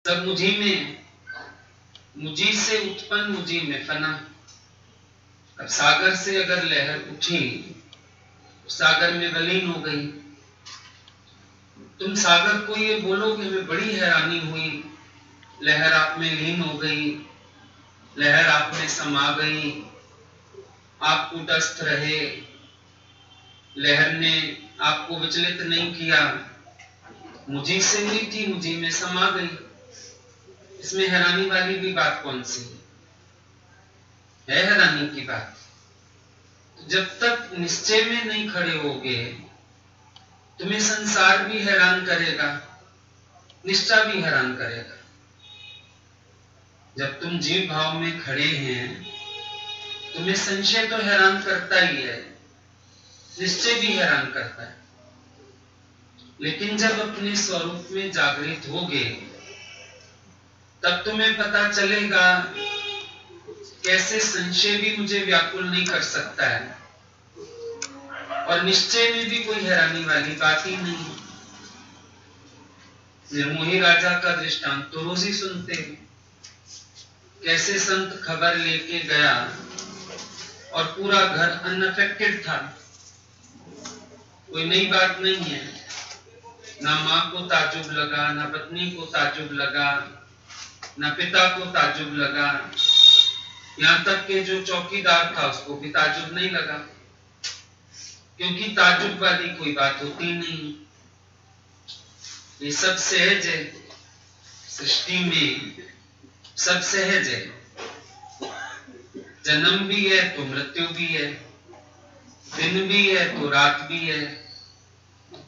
सब मुझी में, मुझी से उत्पन्न मुझी में फना। अब सागर से अगर लहर उठी तो सागर में विलीन हो गई। तुम सागर को ये बोलोगे हमें बड़ी हैरानी हुई, लहर आप में लीन हो गई, लहर आप में समा गई, आप कूटस्थ रहे, लहर ने आपको विचलित नहीं किया, मुझी से हुई थी, मुझी में समा गई। इसमें हैरानी वाली भी बात कौन सी है हैरानी की बात? जब तक निश्चय में नहीं खड़े होगे तुम्हें संसार भी हैरान करेगा, निष्ठा भी हैरान करेगा। जब तुम जीव भाव में खड़े हैं तुम्हें संशय तो हैरान करता ही है, निश्चय भी हैरान करता है। लेकिन जब अपने स्वरूप में जागृत होगे तब तुम्हें पता चलेगा कैसे संशय भी मुझे व्याकुल नहीं कर सकता है और निश्चय में भी कोई हैरानी वाली बात ही नहीं। निर्मोही राजा का दृष्टांत तो रोज ही सुनते हैं, कैसे संत खबर लेके गया और पूरा घर अनअफेक्टेड था, कोई नई बात नहीं है। ना मां को ताजुब लगा, ना पत्नी को ताजुब लगा, ना पिता को ताजुब लगा, यहां तक कि जो चौकीदार था उसको भी ताजुब नहीं लगा, क्योंकि ताजुब वाली कोई बात होती नहीं। ये सब सहज है, सृष्टि में सब सहज है। जन्म भी है तो मृत्यु भी है, दिन भी है तो रात भी है,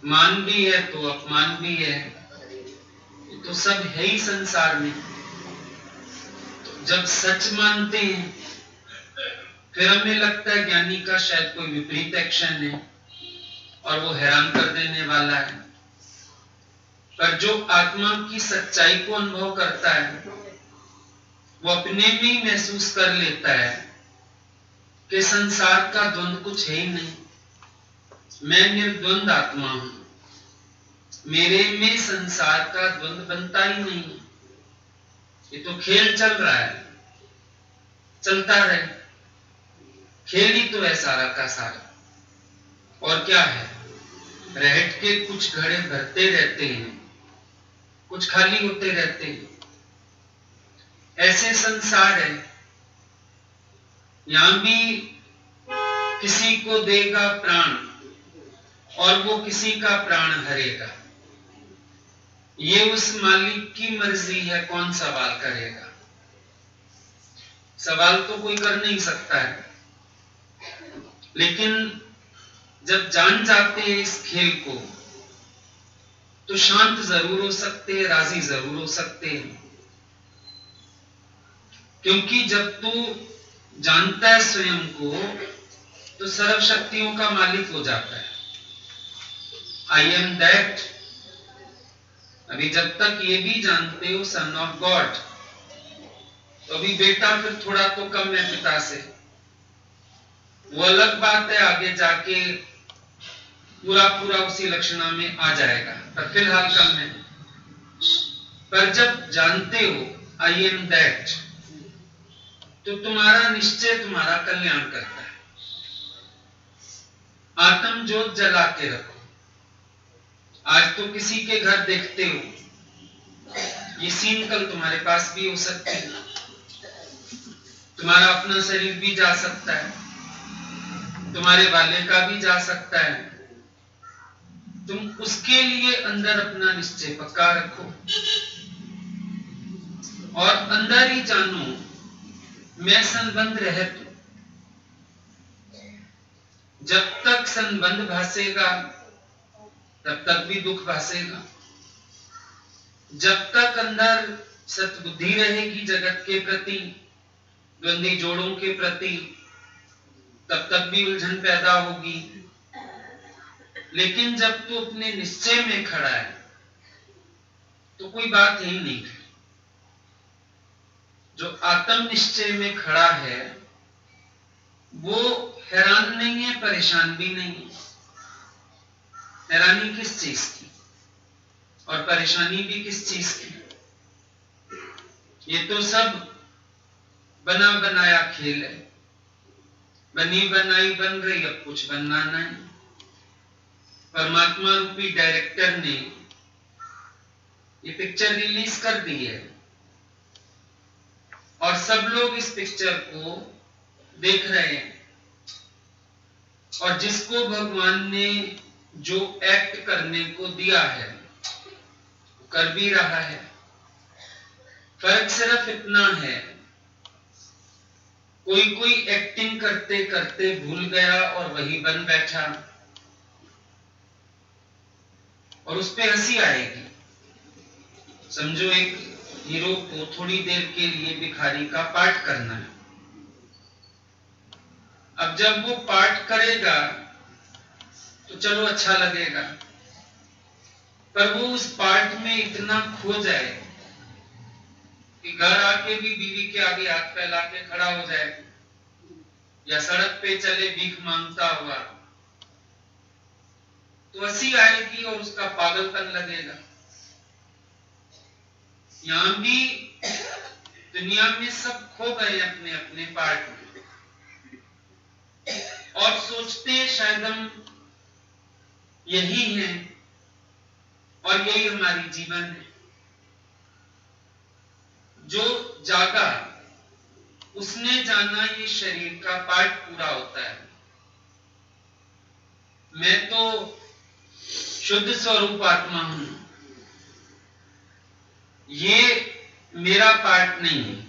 मान भी है तो अपमान भी है, तो सब है ही संसार में। तो जब सच मानते हैं फिर हमें लगता है ज्ञानी का शायद कोई विपरीत एक्शन है और वो हैरान कर देने वाला है। पर जो आत्मा की सच्चाई को अनुभव करता है वो अपने में ही महसूस कर लेता है कि संसार का द्वंद कुछ है ही नहीं, मैं निर्द्वंद आत्मा हूं, मेरे में संसार का द्वंद बनता ही नहीं। ये तो खेल चल रहा है, चलता रहे, खेल ही तो है सारा का सारा। और क्या है, रहट के कुछ घड़े भरते रहते हैं, कुछ खाली होते रहते हैं। ऐसे संसार है, यहां भी किसी को देगा प्राण और वो किसी का प्राण हरेगा। ये उस मालिक की मर्जी है, कौन सवाल करेगा? सवाल तो कोई कर नहीं सकता है। लेकिन जब जान जाते हैं इस खेल को तो शांत जरूर हो सकते हैं, राजी जरूर हो सकते हैं, क्योंकि जब तू जानता है स्वयं को तो सर्व शक्तियों का मालिक हो जाता है। I am that. अभी जब तक ये भी जानते हो सन ऑफ गॉड, तो अभी बेटा फिर थोड़ा तो कम है पिता से, वो अलग बात है, आगे जाके पूरा पूरा उसी लक्षणा में आ जाएगा, पर फिलहाल कम है। पर जब जानते हो आई एम दैट तो तुम्हारा निश्चय तुम्हारा कल्याण करता है। आत्म ज्योत जला के रखो। आज तो किसी के घर देखते हो, ये सीन कल तुम्हारे पास भी हो सकती है। तुम्हारा अपना शरीर भी जा सकता है, तुम्हारे वाले का भी जा सकता है। तुम उसके लिए अंदर अपना निश्चय पक्का रखो और अंदर ही जानो मैं संबंध रहत हूं। जब तक संबंध भासेगा तब तक भी दुख भासेगा। जब तक अंदर सतबुद्धि रहेगी जगत के प्रति, द्वंद्वी जोड़ों के प्रति, तब तक भी उलझन पैदा होगी। लेकिन जब तू अपने निश्चय में खड़ा है तो कोई बात ही नहीं। जो आत्म निश्चय में खड़ा है वो हैरान नहीं है, परेशान भी नहीं है। हैरानी किस चीज की और परेशानी भी किस चीज की? ये तो सब बना बनाया खेल है, बनी बनाई बन रही, अब कुछ बनना नहीं। परमात्मा रूपी डायरेक्टर ने ये पिक्चर रिलीज कर दी है और सब लोग इस पिक्चर को देख रहे हैं, और जिसको भगवान ने जो एक्ट करने को दिया है कर भी रहा है। फर्क सिर्फ इतना है, कोई एक्टिंग करते करते भूल गया और वही बन बैठा, और उस पे हंसी आएगी। समझो एक हीरो को थोड़ी देर के लिए भिखारी का पाठ करना है। अब जब वो पाठ करेगा तो चलो अच्छा लगेगा, पर वो उस पाठ में इतना खो जाए कि घर आके भी बीवी के आगे हाथ फैला के खड़ा हो जाए, या सड़क पे चले भीख मांगता हुआ, तो हंसी आएगी और उसका पागलपन लगेगा। यहां भी दुनिया में सब खो गए अपने अपने पार्ट में, और सोचते हैं शायद हम यही हैं और यही हमारी जीवन है। जो जागा उसने जाना ये शरीर का पार्ट पूरा होता है। मैं तो शुद्ध स्वरूप आत्मा हूं, ये मेरा पार्ट नहीं है।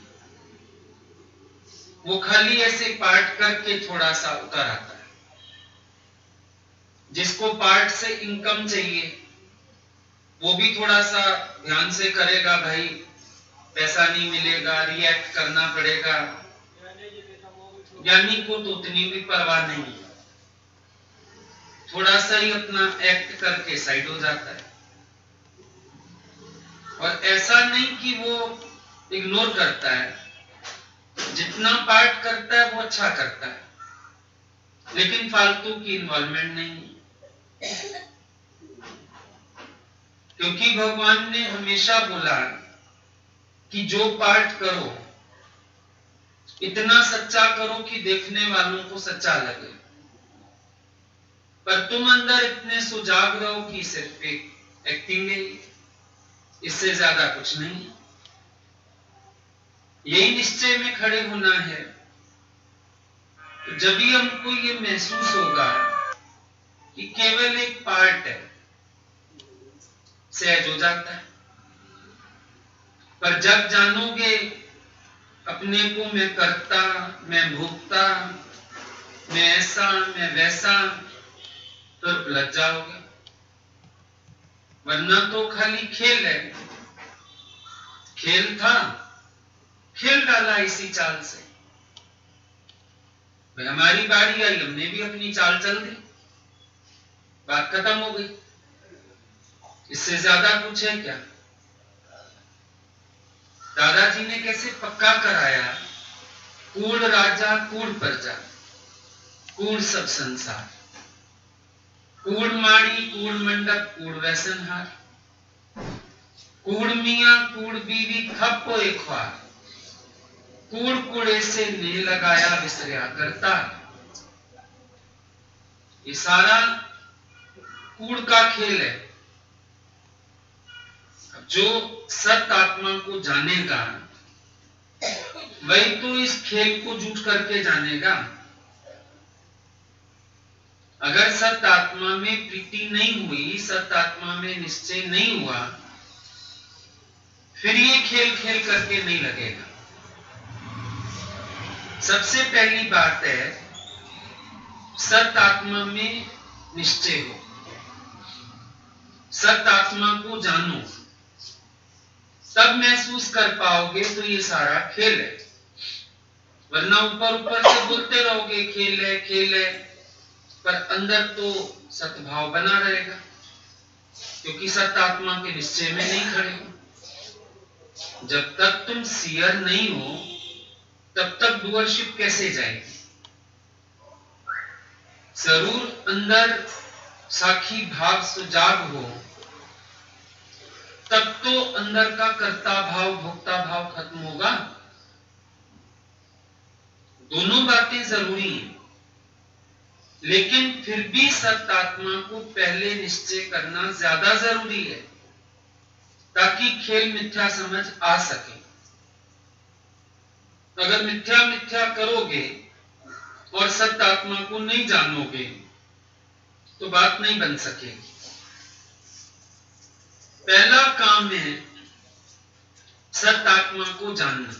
वो खाली ऐसे पार्ट करके थोड़ा सा उतर आता है। जिसको पार्ट से इनकम चाहिए वो भी थोड़ा सा ध्यान से करेगा, भाई पैसा नहीं मिलेगा, रिएक्ट करना पड़ेगा। ज्ञानी को तो उतनी भी परवाह नहीं, थोड़ा सा ही अपना एक्ट करके साइड हो जाता है। और ऐसा नहीं कि वो इग्नोर करता है, जितना पार्ट करता है वो अच्छा करता है, लेकिन फालतू की इन्वॉल्वमेंट नहीं। क्योंकि भगवान ने हमेशा बोला कि जो पार्ट करो इतना सच्चा करो कि देखने वालों को सच्चा लगे, पर तुम अंदर इतने सुजाग रहो कि सिर्फ एक एक्टिंग है, इससे ज्यादा कुछ नहीं। यही निश्चय में खड़े होना है। तो जब भी हमको ये महसूस होगा कि केवल एक पार्ट है, सहज हो जाता है। पर जब जानोगे अपने को मैं करता, मैं भोगता, मैं ऐसा, मैं वैसा, तो लग जाओगे। वरना तो खाली खेल है। खेल था, खेल डाला इसी चाल से। भाई हमारी बारी आई, हमने भी अपनी चाल चल दी, बात खत्म हो गई। इससे ज्यादा कुछ है क्या? दादाजी ने कैसे पक्का कराया, कूड़ राजा कूड़ प्रजा, कूड़ सब संसार, कूड़ माड़ी कूड़ मंडप कूड़ वैसनहार, कूड़ मियां कूड़ बीवी खप्पो एक ख्वार, कूड़ कूड़े से ने लगाया विसरिया करता। ये सारा कूड़ का खेल है। जो सत आत्मा को जानेगा वही तो इस खेल को जुट करके जानेगा। अगर सत आत्मा में प्रीति नहीं हुई, सत आत्मा में निश्चय नहीं हुआ, फिर ये खेल खेल करके नहीं लगेगा। सबसे पहली बात है सत आत्मा में निश्चय हो, सत आत्मा को जानो, तब महसूस कर पाओगे तो ये सारा खेल है। वरना ऊपर ऊपर से बोलते रहोगे खेल है खेल है, पर अंदर तो सद्भाव बना रहेगा, क्योंकि सत आत्मा के निश्चय में नहीं खड़े हो। जब तक तुम सीयर नहीं हो तब तक डूअरशिप कैसे जाएगी? जरूर अंदर साखी भाव सुजाग हो, तब तो अंदर का कर्ता भाव भोक्ता भाव खत्म होगा। दोनों बातें जरूरी हैं, लेकिन फिर भी सत्य आत्मा को पहले निश्चय करना ज्यादा जरूरी है, ताकि खेल मिथ्या समझ आ सके। अगर मिथ्या मिथ्या करोगे और सत्य आत्मा को नहीं जानोगे तो बात नहीं बन सकेगी। पहला काम है सत्य आत्मा को जानना।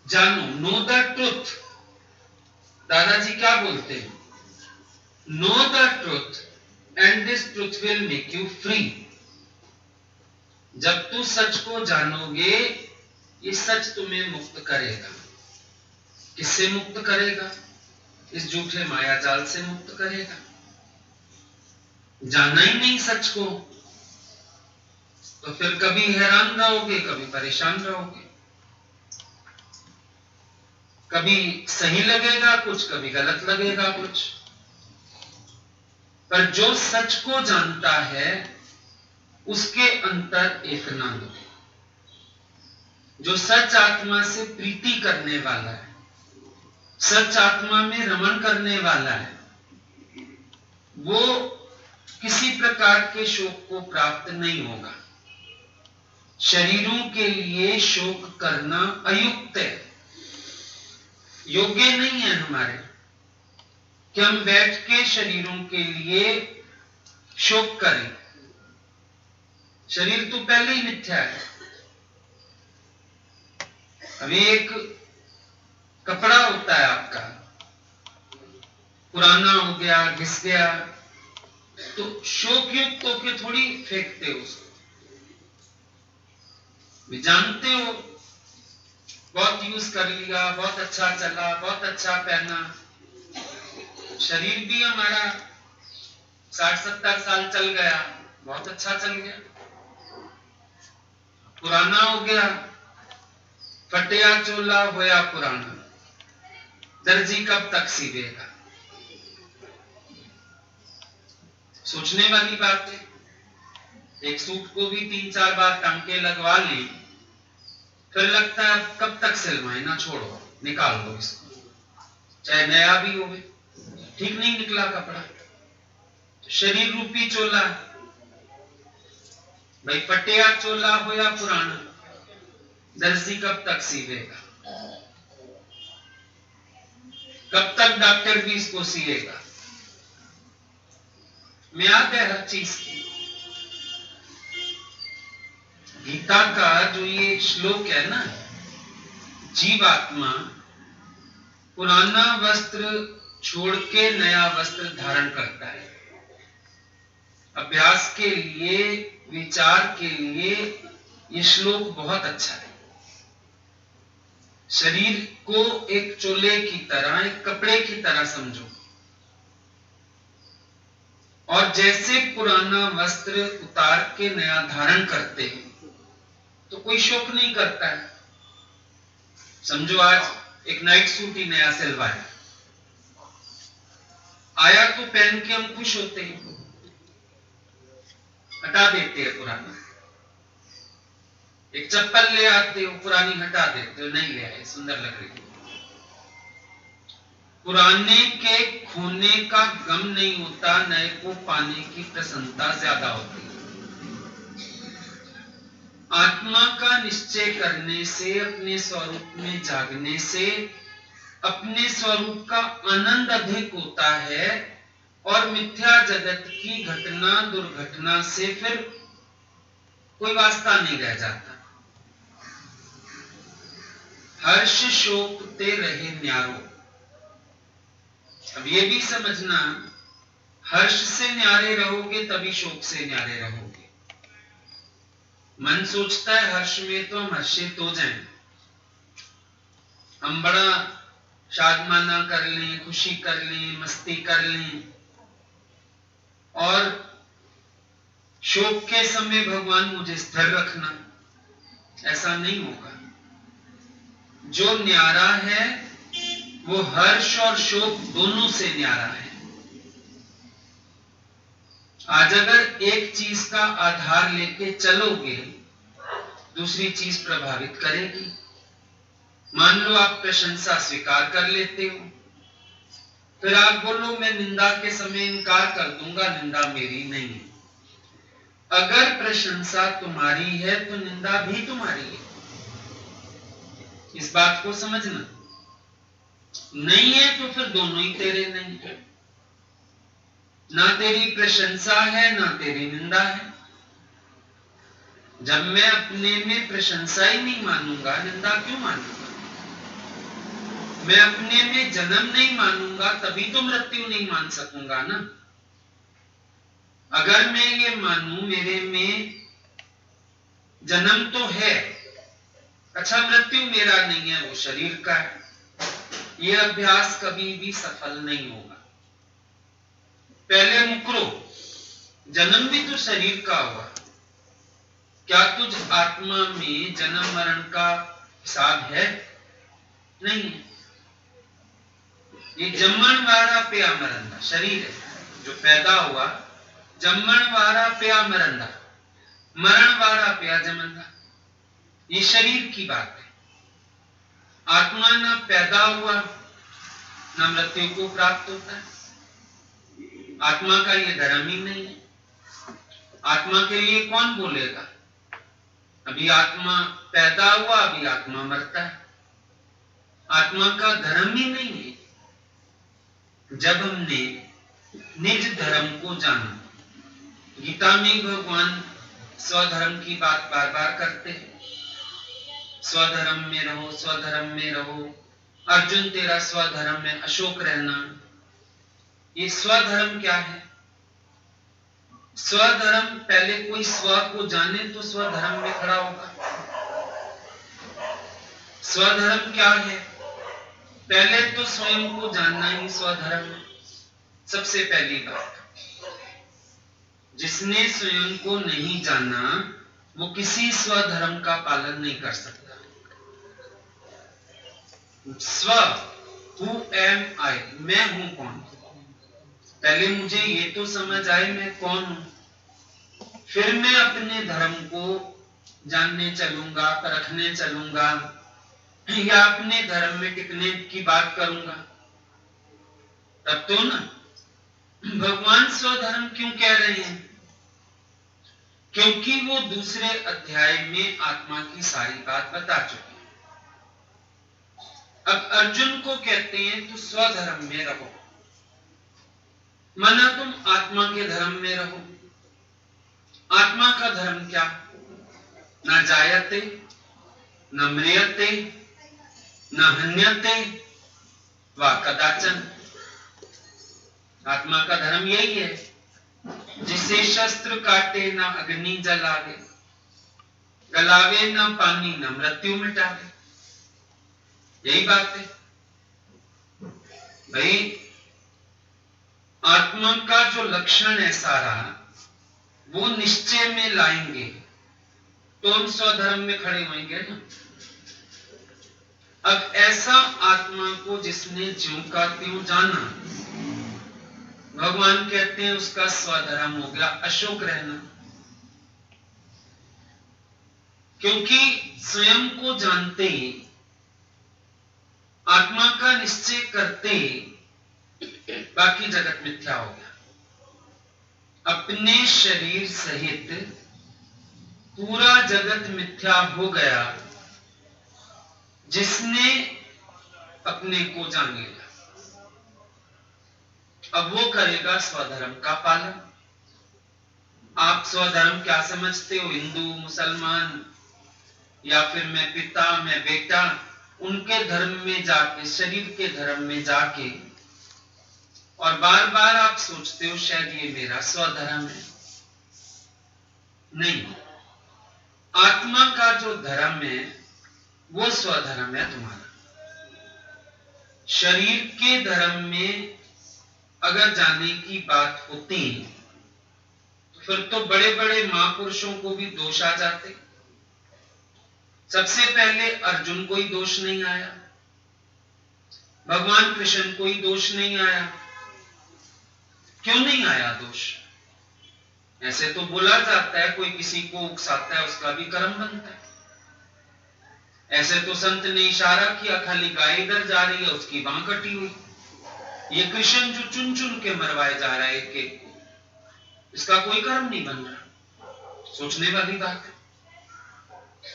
जानो, नो द ट्रुथ। दादाजी क्या बोलते हैं? Know the truth and this truth will make you free. जब तू सच को जानोगे, ये सच तुम्हें मुक्त करेगा। किससे मुक्त करेगा? इस झूठे माया जाल से मुक्त करेगा। जाना ही नहीं सच को तो फिर कभी हैरान रहोगे, कभी परेशान रहोगे। कभी सही लगेगा कुछ, कभी गलत लगेगा कुछ। पर जो सच को जानता है उसके अंतर एक आनंद है। जो सच आत्मा से प्रीति करने वाला है, सच आत्मा में रमण करने वाला है, वो किसी प्रकार के शोक को प्राप्त नहीं होगा। शरीरों के लिए शोक करना अयुक्त है, योग्य नहीं है हमारे कि हम बैठ के शरीरों के लिए शोक करें। शरीर तो पहले ही मिथ्या है। अभी एक कपड़ा होता है आपका, पुराना हो गया, घिस गया, तो शोक युक्त होके थोड़ी फेंकते हो उसको। भी जानते हो बहुत यूज कर लिया, बहुत अच्छा चला, बहुत अच्छा पहना। शरीर भी हमारा 60-70 साल चल गया, बहुत अच्छा चल गया। पुराना हो गया, फटिया चोला होया पुराना, दर्जी कब तक सीवेगा? सोचने वाली बात है। एक सूट को भी 3-4 बार टांके लगवा ली, फिर लगता है कब तक सिलवाए, ना छोड़ो, निकाल दो इसको, चाहे नया भी हो, ठीक नहीं निकला कपड़ा। शरीर रूपी चोला, भाई पटिया चोला हो या पुराना, दर्जी कब तक सीवेगा? कब तक डॉक्टर भी इसको सिएगा? म्याद है हर चीज की। गीता का जो ये श्लोक है ना, जीवात्मा पुराना वस्त्र छोड़ के नया वस्त्र धारण करता है। अभ्यास के लिए, विचार के लिए ये श्लोक बहुत अच्छा है। शरीर को एक चोले की तरह, एक कपड़े की तरह समझो, और जैसे पुराना वस्त्र उतार के नया धारण करते हैं तो कोई शोक नहीं करता है। समझो आज एक नाइट सूट ही नया सिलवाया, आया तो पहन के हम खुश होते हैं, हटा देते हैं पुराना। एक चप्पल ले आते हो, पुरानी हटा देते हो, नहीं ले आए, सुंदर लग रही है। पुराने के खोने का गम नहीं होता, नए को पाने की प्रसन्नता ज्यादा होती है। आत्मा का निश्चय करने से, अपने स्वरूप में जागने से अपने स्वरूप का आनंद अधिक होता है, और मिथ्या जगत की घटना दुर्घटना से फिर कोई वास्ता नहीं रह जाता। हर्ष शोक ते रहे न्यारो। अब ये भी समझना, हर्ष से न्यारे रहोगे तभी शोक से न्यारे रहोगे। मन सोचता है हर्ष में तो हम हर्षित हो जाएं, हम बड़ा शादमाना कर लें, खुशी कर लें, मस्ती कर लें, और शोक के समय भगवान मुझे स्थिर रखना। ऐसा नहीं होगा। जो न्यारा है वो हर्ष और शोक दोनों से न्यारा है। आज अगर एक चीज का आधार लेके चलोगे दूसरी चीज प्रभावित करेगी। मान लो आप प्रशंसा स्वीकार कर लेते हो, फिर आप बोलो मैं निंदा के समय इनकार कर दूंगा, निंदा मेरी नहीं है। अगर प्रशंसा तुम्हारी है तो निंदा भी तुम्हारी है, इस बात को समझना। नहीं है तो फिर दोनों ही तेरे नहीं है, ना तेरी प्रशंसा है ना तेरी निंदा है। जब मैं अपने में प्रशंसा ही नहीं मानूंगा, निंदा क्यों मानूंगा? मैं अपने में जन्म नहीं मानूंगा तभी तो मृत्यु नहीं मान सकूंगा ना। अगर मैं ये मानूं मेरे में जन्म तो है, अच्छा मृत्यु मेरा नहीं है, वो शरीर का है, ये अभ्यास कभी भी सफल नहीं होगा। पहले मुकरो, जन्म भी तो शरीर का हुआ, क्या तुझ आत्मा में जन्म मरण का हिसाब है? नहीं है। ये जम्मण वारा प्या मरंदा शरीर है जो पैदा हुआ, जम्मण वारा प्या मरंदा, मरण वारा प्या जमंदा, ये शरीर की बात है। आत्मा ना पैदा हुआ ना मृत्यु को प्राप्त होता है। आत्मा का ये धर्म ही नहीं है। आत्मा के लिए कौन बोलेगा? अभी आत्मा पैदा हुआ, अभी आत्मा मरता है। आत्मा का धर्म ही नहीं है। जब हमने निज धर्म को जाना, गीता में भगवान स्वधर्म की बात बार बार करते हैं, स्वधर्म में रहो, स्वधर्म में रहो। अर्जुन तेरा स्वधर्म में अशोक रहना। ये स्वधर्म क्या है? स्वधर्म, पहले कोई स्व को जाने तो स्वधर्म में खड़ा होगा। स्वधर्म क्या है? पहले तो स्वयं को जानना ही स्वधर्म है, सबसे पहली बात। जिसने स्वयं को नहीं जाना वो किसी स्वधर्म का पालन नहीं कर सकता। स्व, हु एम आई, मैं हूं कौन? पहले मुझे ये तो समझ आए मैं कौन हूं, फिर मैं अपने धर्म को जानने चलूंगा, परखने चलूंगा, या अपने धर्म में टिकने की बात करूंगा। तब तो ना। भगवान स्वधर्म क्यों कह रहे हैं? क्योंकि वो दूसरे अध्याय में आत्मा की सारी बात बता चुके हैं। अब अर्जुन को कहते हैं तू स्वधर्म में रहो, माना तुम आत्मा के धर्म में रहो। आत्मा का धर्म क्या? ना जायते, न म्रियते, न हन्यते व कदाचन। आत्मा का धर्म यही है, जिसे शस्त्र काटे ना अग्नि जलावे, गलावे ना पानी ना मृत्यु मिटावे। यही बात है भाई। आत्मा का जो लक्षण है सारा, वो निश्चय में लाएंगे तो हम स्वधर्म में खड़े होंगे ना। अब ऐसा आत्मा को जिसने ज्यों का त्यों जाना, भगवान कहते हैं उसका स्वधर्म हो गया अशोक रहना। क्योंकि स्वयं को जानते ही, आत्मा का निश्चय करते ही बाकी जगत मिथ्या हो गया। अपने शरीर सहित पूरा जगत मिथ्या हो गया जिसने अपने को जान लिया। अब वो करेगा स्वधर्म का पालन। आप स्वधर्म क्या समझते हो? हिंदू, मुसलमान, या फिर मैं पिता, मैं बेटा, उनके धर्म में जाके, शरीर के धर्म में जाके, और बार बार आप सोचते हो शायद ये मेरा स्वधर्म है। नहीं, आत्मा का जो धर्म है वो स्वधर्म है तुम्हारा। शरीर के धर्म में अगर जाने की बात होती तो फिर तो बड़े बड़े महापुरुषों को भी दोष आ जाते। सबसे पहले अर्जुन को ही दोष नहीं आया, भगवान कृष्ण को ही दोष नहीं आया। क्यों नहीं आया दोष? ऐसे तो बोला जाता है कोई किसी को उकसाता है उसका भी कर्म बनता है। ऐसे तो संत ने इशारा किया, खाली गाय इधर जा रही है, उसकी बांह कटी हुई। ये कृष्ण जो चुन चुन के मरवाए जा रहा है एक एक, इसका कोई कर्म नहीं बन रहा। सोचने वाली बात है।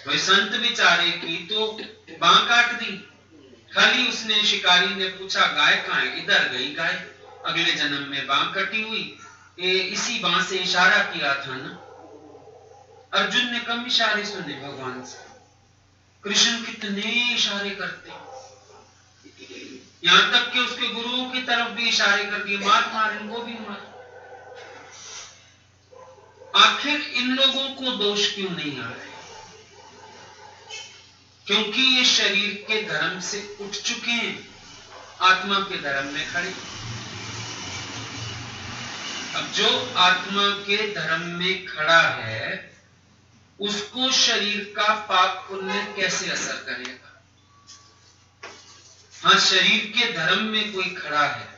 वही संत बेचारे की तो बांह काट दी, खाली उसने, शिकारी ने पूछा गाय कहाँ है, इधर गई गाय, अगले जन्म में बांह कटी हुई। ये इसी बांह से इशारा किया था ना। अर्जुन ने कम इशारे सुने भगवान से, कृष्ण कितने इशारे करते, यहां तक कि उसके गुरुओं की तरफ भी इशारे कर दिए, मार मार, इनको भी मार। आखिर इन लोगों को दोष क्यों नहीं आ रहे? क्योंकि ये शरीर के धर्म से उठ चुके हैं, आत्मा के धर्म में खड़े। अब जो आत्मा के धर्म में खड़ा है, उसको शरीर का पाप पुण्य कैसे असर करेगा? हाँ, शरीर के धर्म में कोई खड़ा है,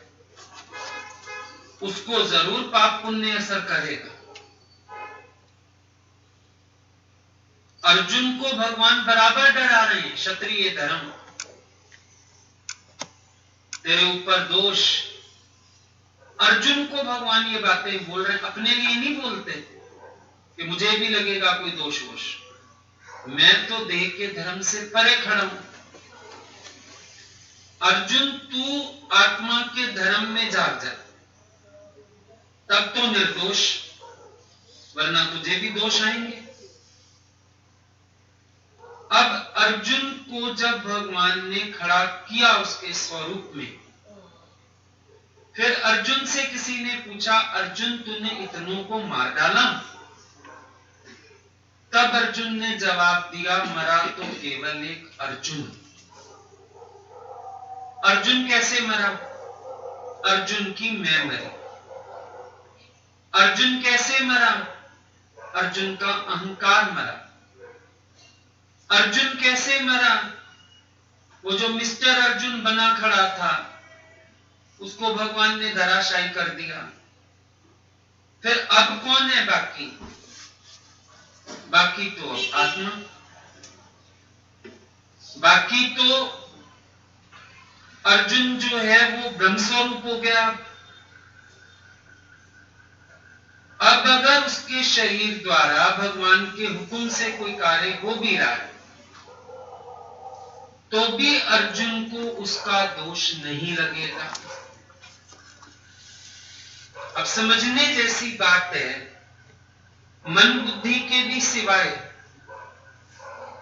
उसको जरूर पाप पुण्य असर करेगा। अर्जुन को भगवान बराबर डरा रहे हैं, क्षत्रिय धर्म, तेरे ऊपर दोष। अर्जुन को भगवान ये बातें बोल रहे हैं, अपने लिए नहीं बोलते कि मुझे भी लगेगा कोई दोष वोष, मैं तो देह के धर्म से परे खड़ा हूं। अर्जुन, तू आत्मा के धर्म में जाग जा, तब तो निर्दोष, वरना तुझे भी दोष आएंगे। अब अर्जुन को जब भगवान ने खड़ा किया उसके स्वरूप में, फिर अर्जुन से किसी ने पूछा, अर्जुन तूने इतनों को मार डाला? तब अर्जुन ने जवाब दिया, मरा तो केवल एक अर्जुन। अर्जुन कैसे मरा? अर्जुन की मैं मरी। अर्जुन कैसे मरा? अर्जुन का अहंकार मरा। अर्जुन कैसे मरा? वो जो मिस्टर अर्जुन बना खड़ा था, उसको भगवान ने धराशायी कर दिया। फिर अब कौन है बाकी? बाकी तो अब आत्मा, बाकी तो अर्जुन जो है वो ब्रह्म स्वरूप हो गया। अब अगर उसके शरीर द्वारा भगवान के हुक्म से कोई कार्य हो भी रहा है, तो भी अर्जुन को उसका दोष नहीं लगेगा। अब समझने जैसी बात है, मन बुद्धि के भी सिवाय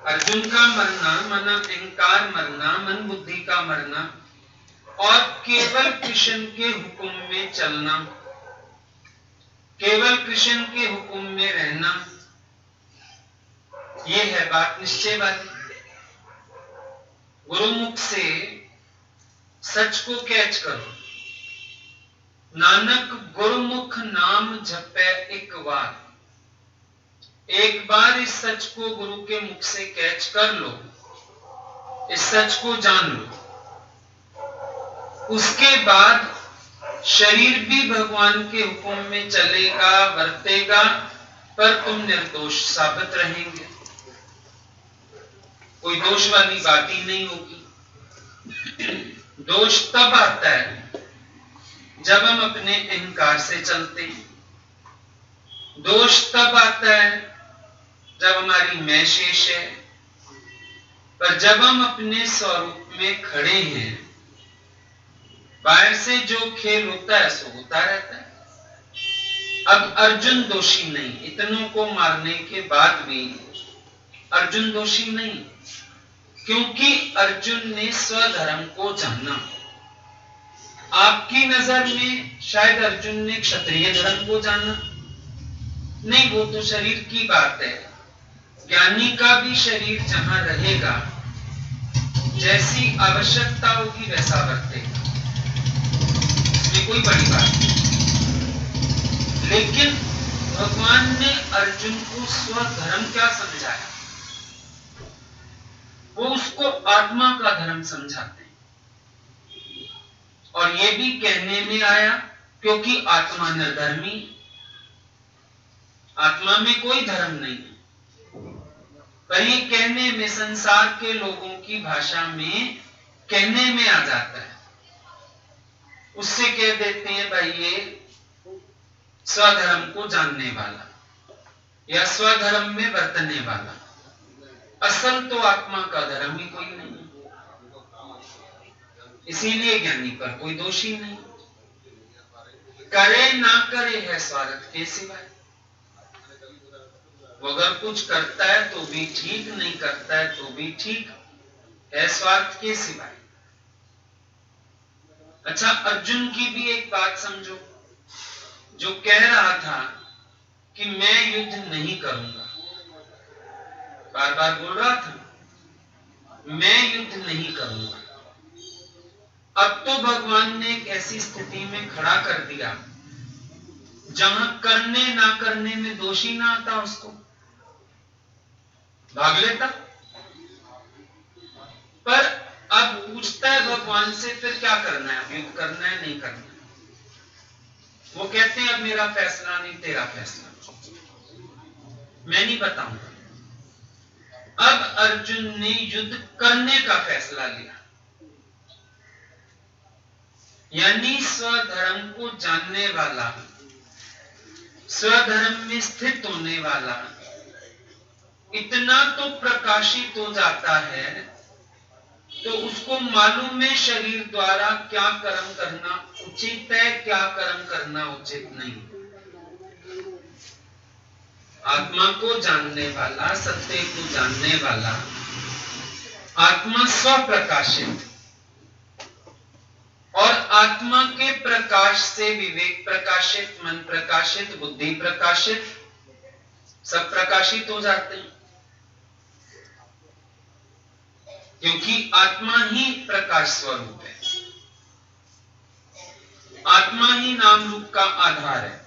अर्जुन का मरना, माना अहंकार मरना, मन बुद्धि का मरना, और केवल कृष्ण के हुक्म में चलना, केवल कृष्ण के हुक्म में रहना, यह है बात निश्चय वाली। गुरुमुख से सच को कैच करो। नानक गुरुमुख नाम जपे एक बार, एक बार इस सच को गुरु के मुख से कैच कर लो, इस सच को जान लो, उसके बाद शरीर भी भगवान के हुक्म में चलेगा, वर्तेगा, पर तुम निर्दोष साबित रहेंगे। कोई दोष वाली बात ही नहीं होगी। दोष तब आता है जब हम अपने अहंकार से चलते हैं। दोष तब आता है जब हमारी मैं शेष है। पर जब हम अपने स्वरूप में खड़े हैं, बाहर से जो खेल होता है सो होता रहता है। अब अर्जुन दोषी नहीं, इतनों को मारने के बाद भी अर्जुन दोषी नहीं, क्योंकि अर्जुन ने स्वधर्म को जाना। आपकी नजर में शायद अर्जुन ने क्षत्रिय धर्म को जाना नहीं, वो तो शरीर की बात है। ज्ञानी का भी शरीर जहां रहेगा, जैसी आवश्यकता होगी वैसा वर्तेगा, इसमें कोई बड़ी बात नहीं। लेकिन भगवान ने अर्जुन को स्वधर्म क्या समझाया? वो उसको आत्मा का धर्म समझाते हैं। और ये भी कहने में आया क्योंकि आत्मा निर्धर्मी, आत्मा में कोई धर्म नहीं है। पर ये कहने में, संसार के लोगों की भाषा में कहने में आ जाता है। उससे कह देते हैं भाई ये स्वधर्म को जानने वाला या स्वधर्म में बरतने वाला। असल तो आत्मा का धर्म ही कोई नहीं, इसीलिए ज्ञानी पर कोई दोषी नहीं। करे ना करे है स्वार्थ के सिवाय। वो अगर कुछ करता है तो भी ठीक, नहीं करता है तो भी ठीक है, स्वार्थ के सिवाय। अच्छा, अर्जुन की भी एक बात समझो, जो कह रहा था कि मैं युद्ध नहीं करूंगा, बार बार बोल रहा था मैं युद्ध नहीं करूंगा। अब तो भगवान ने एक ऐसी स्थिति में खड़ा कर दिया जहां करने ना करने में दोषी ना आता, उसको भाग लेता। पर अब पूछता है भगवान से, फिर क्या करना है, युद्ध करना है नहीं करना है? वो कहते हैं अब मेरा फैसला नहीं, तेरा फैसला, मैं नहीं बताऊंगा। अब अर्जुन ने युद्ध करने का फैसला लिया, यानी स्वधर्म को जानने वाला, स्वधर्म में स्थित होने वाला इतना तो प्रकाशित हो जाता है तो उसको मालूम है शरीर द्वारा क्या कर्म करना उचित है, क्या कर्म करना उचित नहीं। आत्मा को जानने वाला, सत्य को जानने वाला, आत्मा स्वप्रकाशित, और आत्मा के प्रकाश से विवेक प्रकाशित, मन प्रकाशित, बुद्धि प्रकाशित, सब प्रकाशित हो जाते हैं, क्योंकि आत्मा ही प्रकाश स्वरूप है। आत्मा ही नाम रूप का आधार है,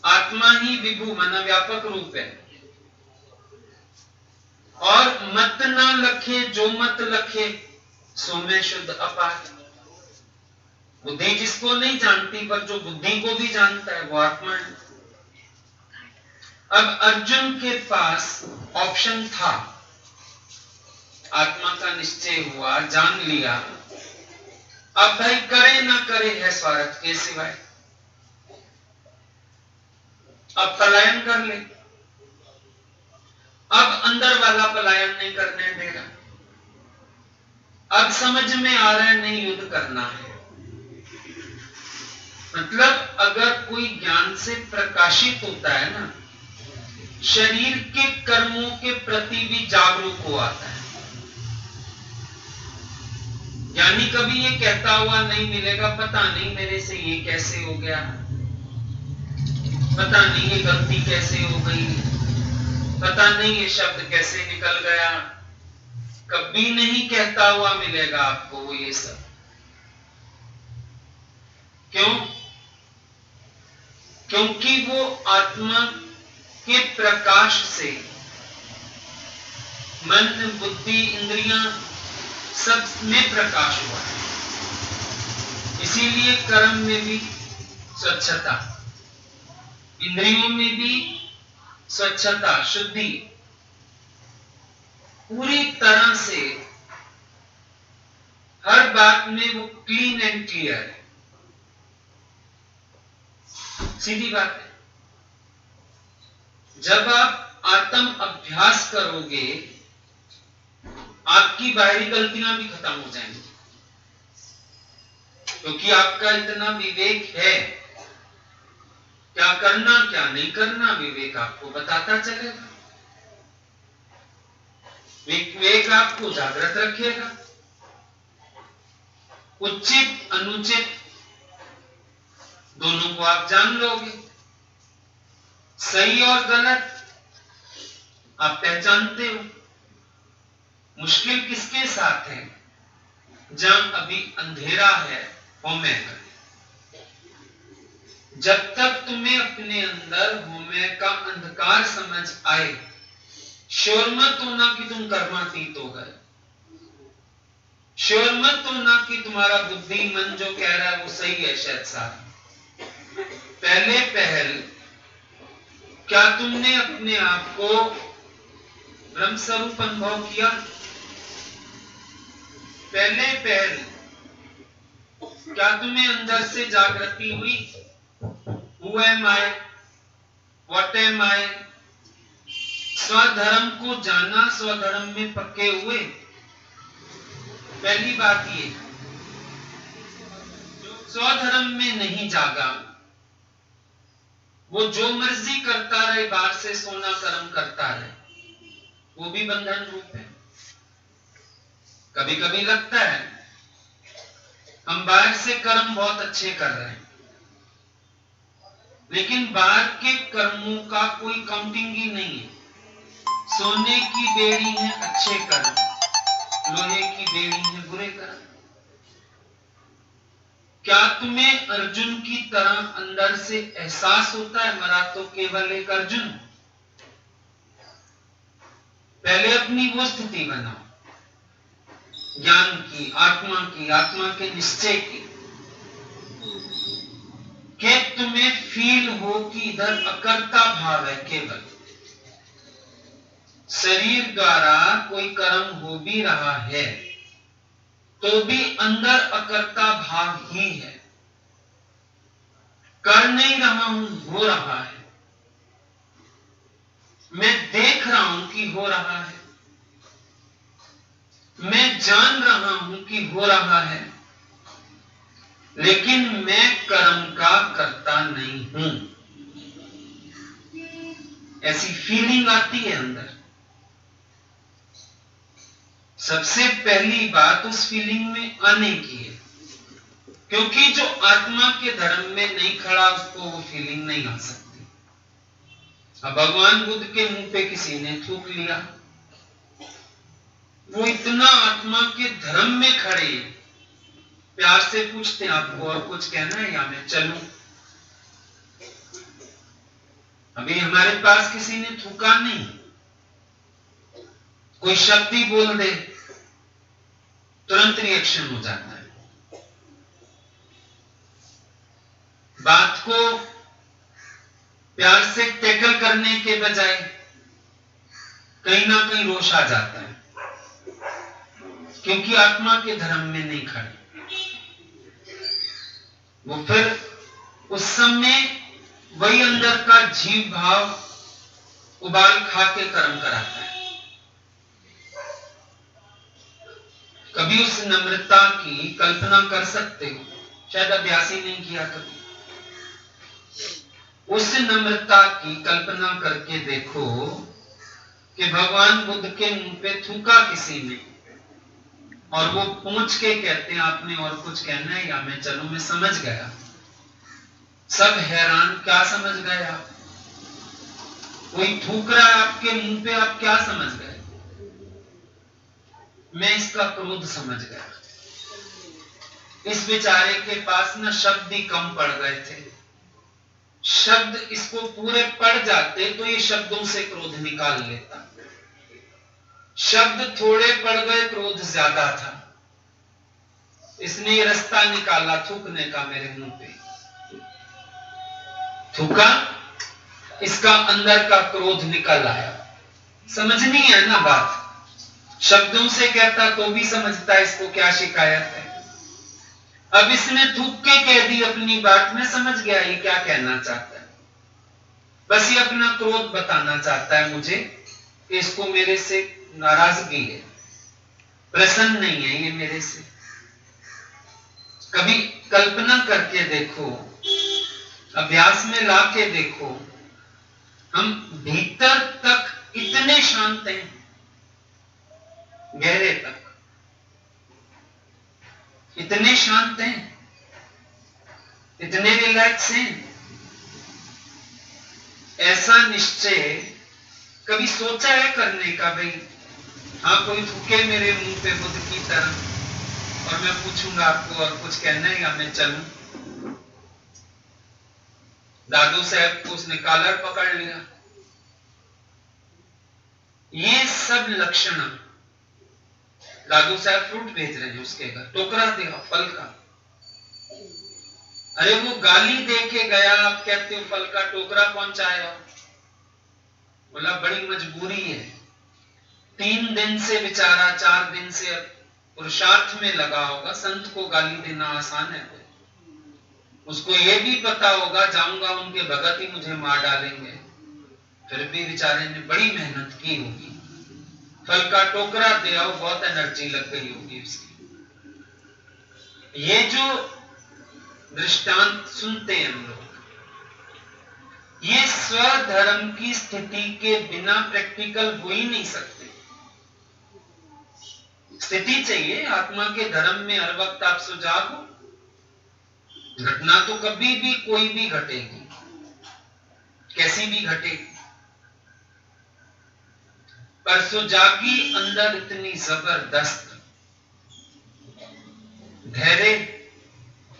आत्मा ही विभु मन व्यापक रूप है। और मत ना लखे जो मत लखे सो में शुद्ध अपार। बुद्धि जिसको नहीं जानती पर जो बुद्धि को भी जानता है वो आत्मा है। अब अर्जुन के पास ऑप्शन था, आत्मा का निश्चय हुआ, जान लिया, अब भाई करे ना करे है स्वार्थ के सिवाय, अब पलायन कर ले। अब अंदर वाला पलायन नहीं करने दे रहा, अब समझ में आ रहा है नहीं युद्ध करना है। मतलब अगर कोई ज्ञान से प्रकाशित होता है ना, शरीर के कर्मों के प्रति भी जागरूक हो आता है। यानी कभी ये कहता हुआ नहीं मिलेगा, पता नहीं मेरे से ये कैसे हो गया, पता नहीं ये गलती कैसे हो गई, पता नहीं ये शब्द कैसे निकल गया, कभी नहीं कहता हुआ मिलेगा आपको वो ये सब। क्यों? क्योंकि वो आत्मा के प्रकाश से मन, बुद्धि, इंद्रियां सब में प्रकाश हुआ है। इसीलिए कर्म में भी स्वच्छता, इंद्रियों में भी स्वच्छता, शुद्धि, पूरी तरह से हर बात में वो क्लीन एंड क्लियर है। सीधी बात है। जब आप आत्म अभ्यास करोगे आपकी बाहरी गलतियां भी खत्म हो जाएंगी, क्योंकि आपका इतना विवेक है, क्या करना क्या नहीं करना विवेक आपको बताता चलेगा। विवेक आपको जागृत रखेगा, उचित अनुचित दोनों को आप जान लोगे, सही और गलत आप पहचानते हो। मुश्किल किसके साथ है? जहां अभी अंधेरा है होमे का। जब तक तुम्हें अपने अंदर होमे का अंधकार समझ आए, श्योर मत होना कि तुम कर्मातीत हो गए, श्योर मत होना कि तुम्हारा बुद्धि मन जो कह रहा है वो सही है। शायद साथ पहले पहल क्या तुमने अपने आप को ब्रह्म स्वरूप अनुभव किया, पहले पहल क्या तुम्हें अंदर से जागृति हुई? Who am I? What am I? स्वधर्म को जाना, स्वधर्म में पक्के हुए। पहली बात ये, जो स्वधर्म में नहीं जागा वो जो मर्जी करता रहे, बाहर से सोना कर्म करता रहे, वो भी बंधन रूप है। कभी कभी लगता है हम बाहर से कर्म बहुत अच्छे कर रहे हैं, लेकिन बाहर के कर्मों का कोई काउंटिंग ही नहीं है। सोने की बेड़ी है अच्छे कर्म, लोहे की बेड़ी है बुरे कर्म। क्या तुम्हें अर्जुन की तरह अंदर से एहसास होता है मरा तो केवल एक अर्जुन? पहले अपनी वो स्थिति बनाओ, ज्ञान की, आत्मा के निश्चय की, कि तुम्हें फील हो कि इधर अकर्ता भाव है। केवल शरीर द्वारा कोई कर्म हो भी रहा है तो भी अंदर अकर्ता भाव ही है। कर नहीं रहा हूं, हो रहा है। मैं देख रहा हूं कि हो रहा है, मैं जान रहा हूं कि हो रहा है, लेकिन मैं कर्म का करता नहीं हूं। ऐसी फीलिंग आती है अंदर। सबसे पहली बात उस फीलिंग में आने की है, क्योंकि जो आत्मा के धर्म में नहीं खड़ा उसको वो फीलिंग नहीं आ सकती। अब भगवान बुद्ध के मुंह पे किसी ने थूक लिया, वो इतना आत्मा के धर्म में खड़े, प्यार से पूछते आपको और कुछ कहना है या मैं चलूं? अभी हमारे पास किसी ने थूका नहीं, कोई शब्द ही बोल दे तुरंत रिएक्शन हो जाता है। बात को प्यार से टैकल करने के बजाय कहीं ना कहीं रोष आ जाता है, क्योंकि आत्मा के धर्म में नहीं खड़े। वो फिर उस समय वही अंदर का जीव भाव उबाल खा के कर्म कराता है। कभी उस नम्रता की कल्पना कर सकते हो, शायद अभ्यास ही नहीं किया कभी। उस नम्रता की कल्पना करके देखो कि भगवान बुद्ध के मुंह पे थूका किसी ने और वो पूछ के कहते हैं आपने और कुछ कहना है या मैं चलूं? मैं समझ गया। सब हैरान, क्या समझ गए आप? कोई थूक रहा है आपके मुंह पे, आप क्या समझ गए? मैं इसका क्रोध समझ गया। इस बेचारे के पास ना शब्द ही कम पड़ गए थे। शब्द इसको पूरे पड़ जाते तो ये शब्दों से क्रोध निकाल लेता। शब्द थोड़े पड़ गए, क्रोध ज्यादा था। इसने रास्ता निकाला थूकने का मेरे मुंह पे। थूका, इसका अंदर का क्रोध निकल आया। समझनी है ना बात? शब्दों से कहता तो भी समझता है इसको क्या शिकायत है। अब इसने थूक के कह दी अपनी बात, में समझ गया ये क्या कहना चाहता है। बस ये अपना क्रोध बताना चाहता है मुझे, इसको मेरे से नाराजगी है, प्रसन्न नहीं है ये मेरे से। कभी कल्पना करके देखो, अभ्यास में ला के देखो, हम भीतर तक इतने शांत हैं, गहरे तक इतने शांत हैं, इतने रिलैक्स हैं। ऐसा निश्चय कभी सोचा है करने का? भाई हाँ, कोई थूके मेरे मुंह पे बुद्ध की तरह और मैं पूछूंगा आपको और कुछ कहना है या मैं चलूं? दादू साहब को उसने कॉलर पकड़ लिया। ये सब लक्षण, दादू साहब फ्रूट भेज रहे हैं उसके घर, टोकरा दिया फल का। अरे वो गाली दे के गया, आप कहते हो फल का टोकरा पहुंचाया। बोला बड़ी मजबूरी है, 3 दिन से बेचारा 4 दिन से पुरुषार्थ में लगा होगा। संत को गाली देना आसान है कोई? उसको ये भी पता होगा जाऊंगा उनके भगत ही मुझे मार डालेंगे, फिर भी बेचारे ने बड़ी मेहनत की होगी, फल का टोकरा दे आओ, बहुत एनर्जी लग गई होगी उसकी। ये जो दृष्टांत सुनते हैं हम लोग, ये स्वधर्म की स्थिति के बिना प्रैक्टिकल हो ही नहीं सकते। स्थिति चाहिए आत्मा के धर्म में, हर वक्त आप सुजाग हो। घटना तो कभी भी कोई भी घटेगी, कैसी भी घटेगी, पर सुजागी अंदर इतनी जबरदस्त धैर्य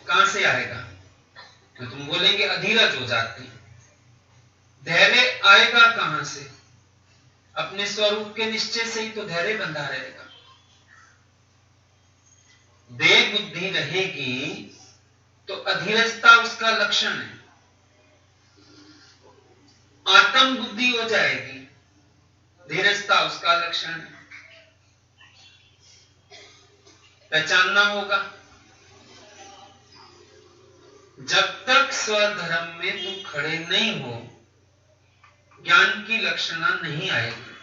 कहां से आएगा? तो तुम बोलेंगे अधीरज हो जाते हैं। धैर्य आएगा कहां से? अपने स्वरूप के निश्चय से ही तो धैर्य बंधा रहेगा। देह बुद्धि रहेगी तो अधीरजता उसका लक्षण है। आत्म बुद्धि हो जाएगी, धीरजता उसका लक्षण है। पहचानना होगा। जब तक स्वधर्म में तुम खड़े नहीं हो, ज्ञान की लक्षणा नहीं आएगी।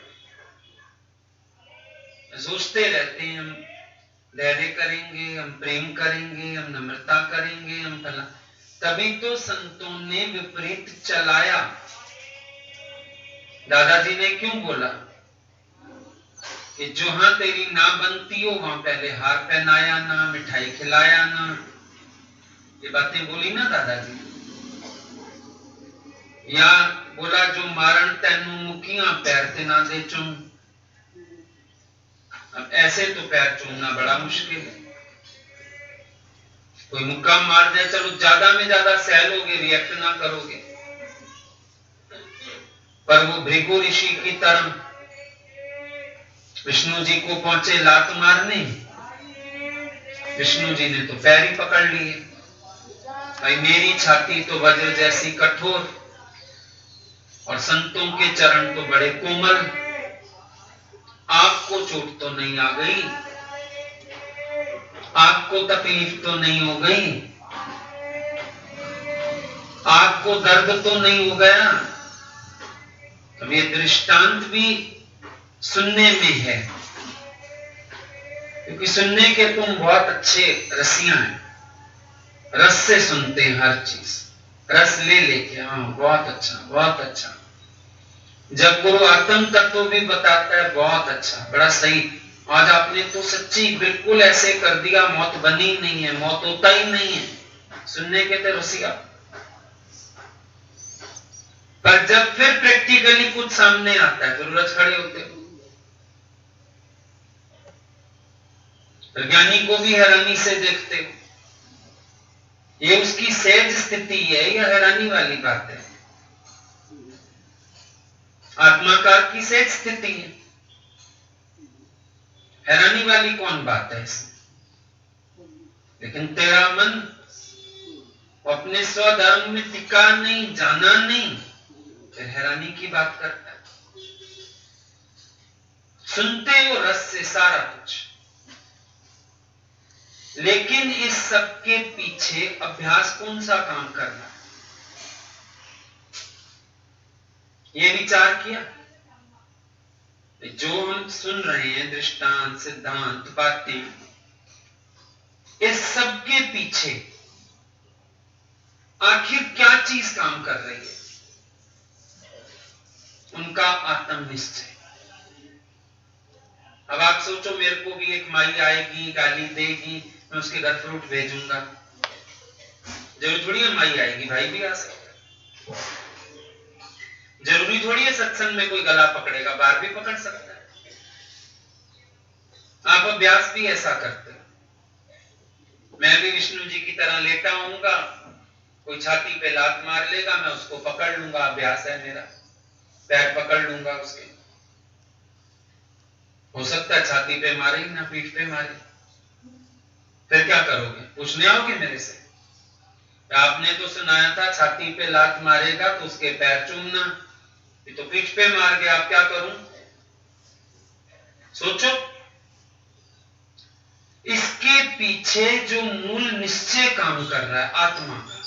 सोचते रहते हैं हम धैर्य करेंगे, हम प्रेम करेंगे, हम नम्रता करेंगे, हम फला, तभी तो संतों ने विपरीत चलाया। दादाजी ने क्यों बोला कि जहां तेरी ना बनती हो वहां पहले हार पहनाया ना, मिठाई खिलाया ना, ये बातें बोली ना दादाजी। या बोला जो मारण तेनू मुखियां पैर ते ना दे चुम। अब ऐसे तो पैर चूमना बड़ा मुश्किल है। कोई मुक्का मार दे, चलो ज्यादा में ज्यादा सह लोगे, रिएक्ट ना करोगे, पर वो भृगु ऋषि की तरह विष्णु जी को पहुंचे लात मारने, विष्णु जी ने तो पैर ही पकड़ लिए। भाई मेरी छाती तो वज्र जैसी कठोर और संतों के चरण तो बड़े कोमल, आपको चोट तो नहीं आ गई, आपको तकलीफ तो नहीं हो गई, आपको दर्द तो नहीं हो गया। अब ये दृष्टांत भी सुनने में है, क्योंकि सुनने के तुम बहुत अच्छे रसिया हैं, रस से सुनते हैं हर चीज, रस ले लेके, हाँ बहुत अच्छा बहुत अच्छा। जब गुरु आत्म तत्व भी बताता है बहुत अच्छा, बड़ा सही, आज आपने तो सच्ची बिल्कुल ऐसे कर दिया, मौत बनी ही नहीं है, मौत होता ही नहीं है, सुनने के थे रसिया। पर जब फिर प्रैक्टिकली कुछ सामने आता है, जरूरत खड़े होते हो। ज्ञानी को भी हैरानी से देखते हो, ये उसकी सहज स्थिति है या हैरानी वाली बात है? आत्माकार की सहज स्थिति है, हैरानी वाली कौन बात है इसमें? लेकिन तेरा मन अपने स्वधर्म में टिका नहीं, जाना नहीं, फिर हैरानी की बात करता है। सुनते हो रस से सारा कुछ, लेकिन इस सब के पीछे अभ्यास कौन सा काम कर रहा है? ये विचार किया? जो हम सुन रहे हैं दृष्टांत, सिद्धांत, बातें, इस सब के पीछे आखिर क्या चीज काम कर रही है? उनका आत्मनिश्चय। अब आप सोचो मेरे को भी एक माई आएगी, गाली देगी, मैं उसके घर फ्रूट भेजूंगा, जरूरी थोड़ी है माई आएगी, भाई भी आ सकता है। जरूरी थोड़ी है सत्संग में कोई गला पकड़ेगा, बाहर भी पकड़ सकता है। आप अभ्यास भी ऐसा करते हो। मैं भी विष्णु जी की तरह लेटा हूंगा, कोई छाती पे लात मार लेगा, मैं उसको पकड़ लूंगा, अभ्यास है मेरा, पैर पकड़ लूंगा उसके। हो सकता है छाती पे मारे ही ना, पीठ पे मारे, फिर क्या करोगे? पूछने आओगे मेरे से? आपने तो सुनाया था छाती पे लात मारेगा तो उसके पैर चूमना, ये तो पीठ पे मार गया, आप क्या करूं? सोचो, इसके पीछे जो मूल निश्चय काम कर रहा है आत्मा का,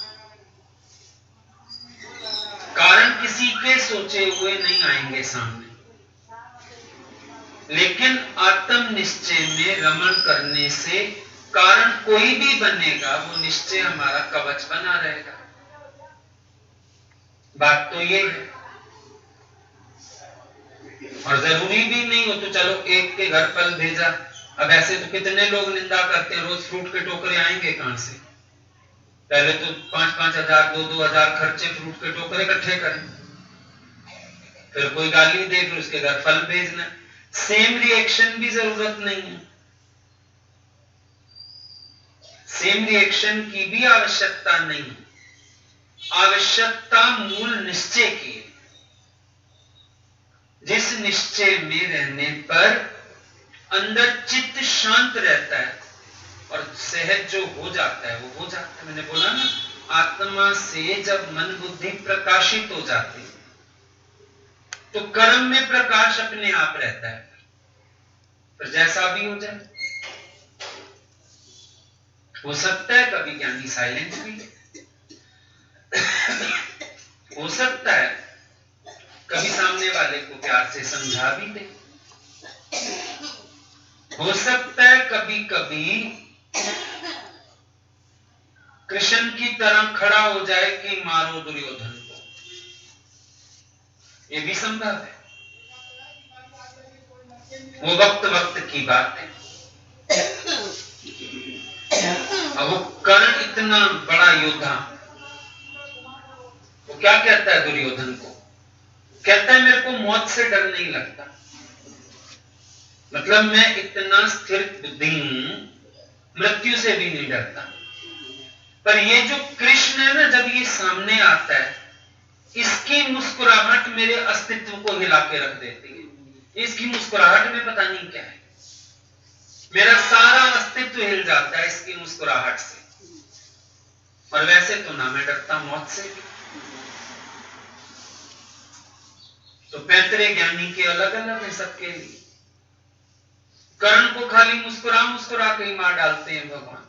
कारण किसी के सोचे हुए नहीं आएंगे सामने, लेकिन आत्म निश्चय में रमण करने से कारण कोई भी बनेगा, वो निश्चय हमारा कवच बना रहेगा। बात तो ये है। और जरूरी भी नहीं हो तो चलो एक के घर फल भेजा। अब ऐसे तो कितने लोग निंदा करते हैं, रोज फ्रूट के टोकरे आएंगे कहां से? पहले तो 5-5 हजार 2-2 हजार खर्चे फ्रूट के टोकरे इकट्ठे करें, फिर कोई गाली दे, फिर उसके घर फल भेजना। सेम रिएक्शन भी जरूरत नहीं है, सेम रिएक्शन की भी आवश्यकता नहीं। आवश्यकता मूल निश्चय की है, जिस निश्चय में रहने पर अंदर चित्त शांत रहता है और सहज जो हो जाता है वो हो जाता है। मैंने बोला ना, आत्मा से जब मन बुद्धि प्रकाशित हो जाती है तो कर्म में प्रकाश अपने आप रहता है, फिर जैसा भी हो जाए। हो सकता है कभी ज्ञानी साइलेंट भी, हो सकता है कभी सामने वाले को प्यार से समझा भी दे, हो सकता है कभी कभी कृष्ण की तरह खड़ा हो जाए कि मारो दुर्योधन को, ये भी संभव है। वो वक्त वक्त की बात है। अब वो कर्ण इतना बड़ा योद्धा, वो क्या कहता है दुर्योधन को? कहता है मेरे को मौत से डर नहीं लगता, मतलब मैं इतना स्थिर बुद्धि हूं, मृत्यु से भी नहीं डरता। पर ये जो कृष्ण है ना, जब ये सामने आता है, इसकी मुस्कुराहट मेरे अस्तित्व को हिला के रख देती है। इसकी मुस्कुराहट में पता नहीं क्या है, मेरा सारा अस्तित्व हिल जाता है इसकी मुस्कुराहट से। और वैसे तो ना मैं डरता मौत से। तो पैतरे ज्ञानी के अलग अलग है सबके लिए। कर्ण को खाली मुस्कुरा मुस्कुरा के ही मार डालते हैं भगवान।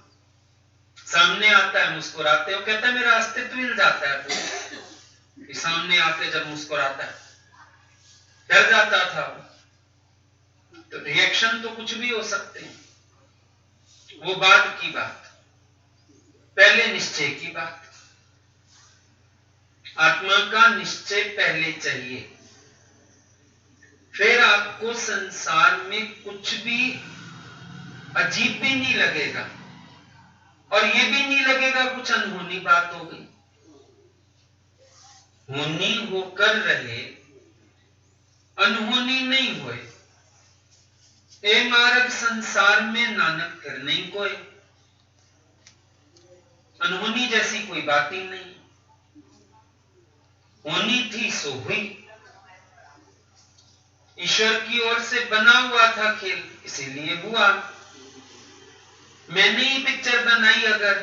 सामने आता है मुस्कुराते हो, कहता है मेरा अस्तित्व हिल जाता है पूरा। सामने आके जब मुस्कुराता है, डर जाता था तो रिएक्शन तो कुछ भी हो सकते हैं, वो बाद की बात, पहले निश्चय की बात। आत्मा का निश्चय पहले चाहिए, फिर आपको संसार में कुछ भी अजीब भी नहीं लगेगा, और ये भी नहीं लगेगा कुछ अनहोनी बात हो गई। होनी होकर रहे, अनहोनी नहीं होए। ए मार्ग संसार में नानक फिर नहीं कोई, अनहोनी जैसी कोई बात ही नहीं। होनी थी सो हुई, ईश्वर की ओर से बना हुआ था खेल, इसीलिए हुआ। मैंने ही पिक्चर बनाई अगर,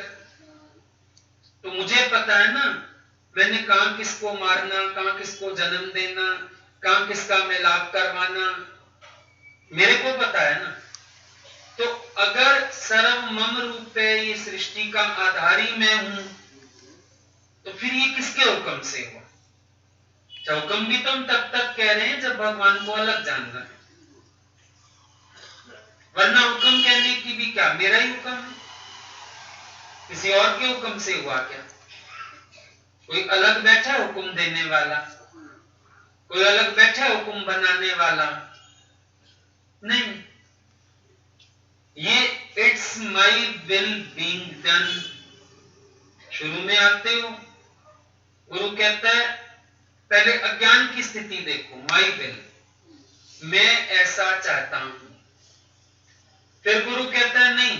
तो मुझे पता है ना मैंने कहां किसको मारना, कहां किसको जन्म देना, कहां किसका मिलाप करवाना, मेरे को पता है ना। तो अगर सर्वमम रूप पे ये सृष्टि का आधारी मैं हूं, तो फिर ये किसके हुक्म से हुआ? हुक्म भी तो हम तब तक कह रहे हैं जब भगवान को अलग जानना है, वरना हुक्म कहने की भी क्या मेरा ही हुक्म है? किसी और के हुक्म से हुआ क्या? कोई अलग बैठा हुक्म देने वाला, कोई अलग बैठा हुक्म बनाने वाला नहीं। ये it's my will being done. शुरू में आते हो, गुरु कहता है पहले अज्ञान की स्थिति देखो, माई विल, मैं ऐसा चाहता हूं। फिर गुरु कहता है नहीं,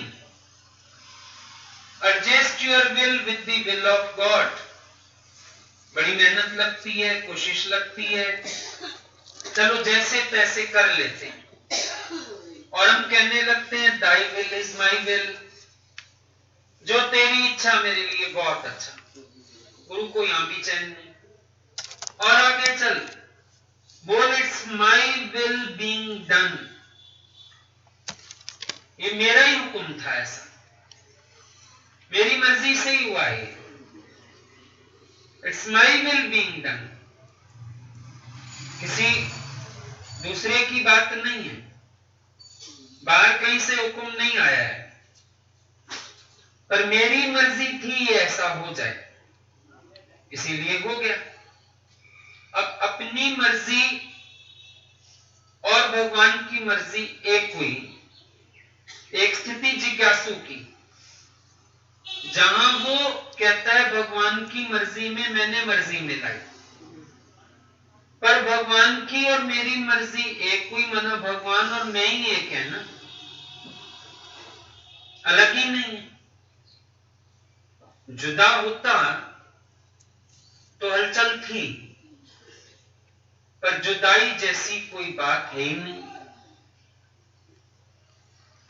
adjust your will with the will of God. बड़ी मेहनत लगती है, कोशिश लगती है, चलो जैसे तैसे कर लेते हैं, और हम कहने लगते हैं thy will is my will, जो तेरी इच्छा मेरे लिए बहुत अच्छा। गुरु को यहां भी चैन नहीं। और आगे चल बोल, it's my will being done. ये मेरा ही हुक्म था, ऐसा मेरी मर्जी से ही हुआ ये। It's my will being done, किसी दूसरे की बात नहीं है, बाहर कहीं से हुक्म नहीं आया है, पर मेरी मर्जी थी ये ऐसा हो जाए, इसीलिए हो गया। अब अपनी मर्जी और भगवान की मर्जी एक हुई। एक स्थिति जिज्ञासु की, जहां वो कहता है भगवान की मर्जी में मैंने मर्जी मिलाई, पर भगवान की और मेरी मर्जी एक हुई, माना भगवान और मैं ही एक है ना, अलग ही नहीं है। जुदा होता तो हलचल थी, पर जुदाई जैसी कोई बात है ही नहीं,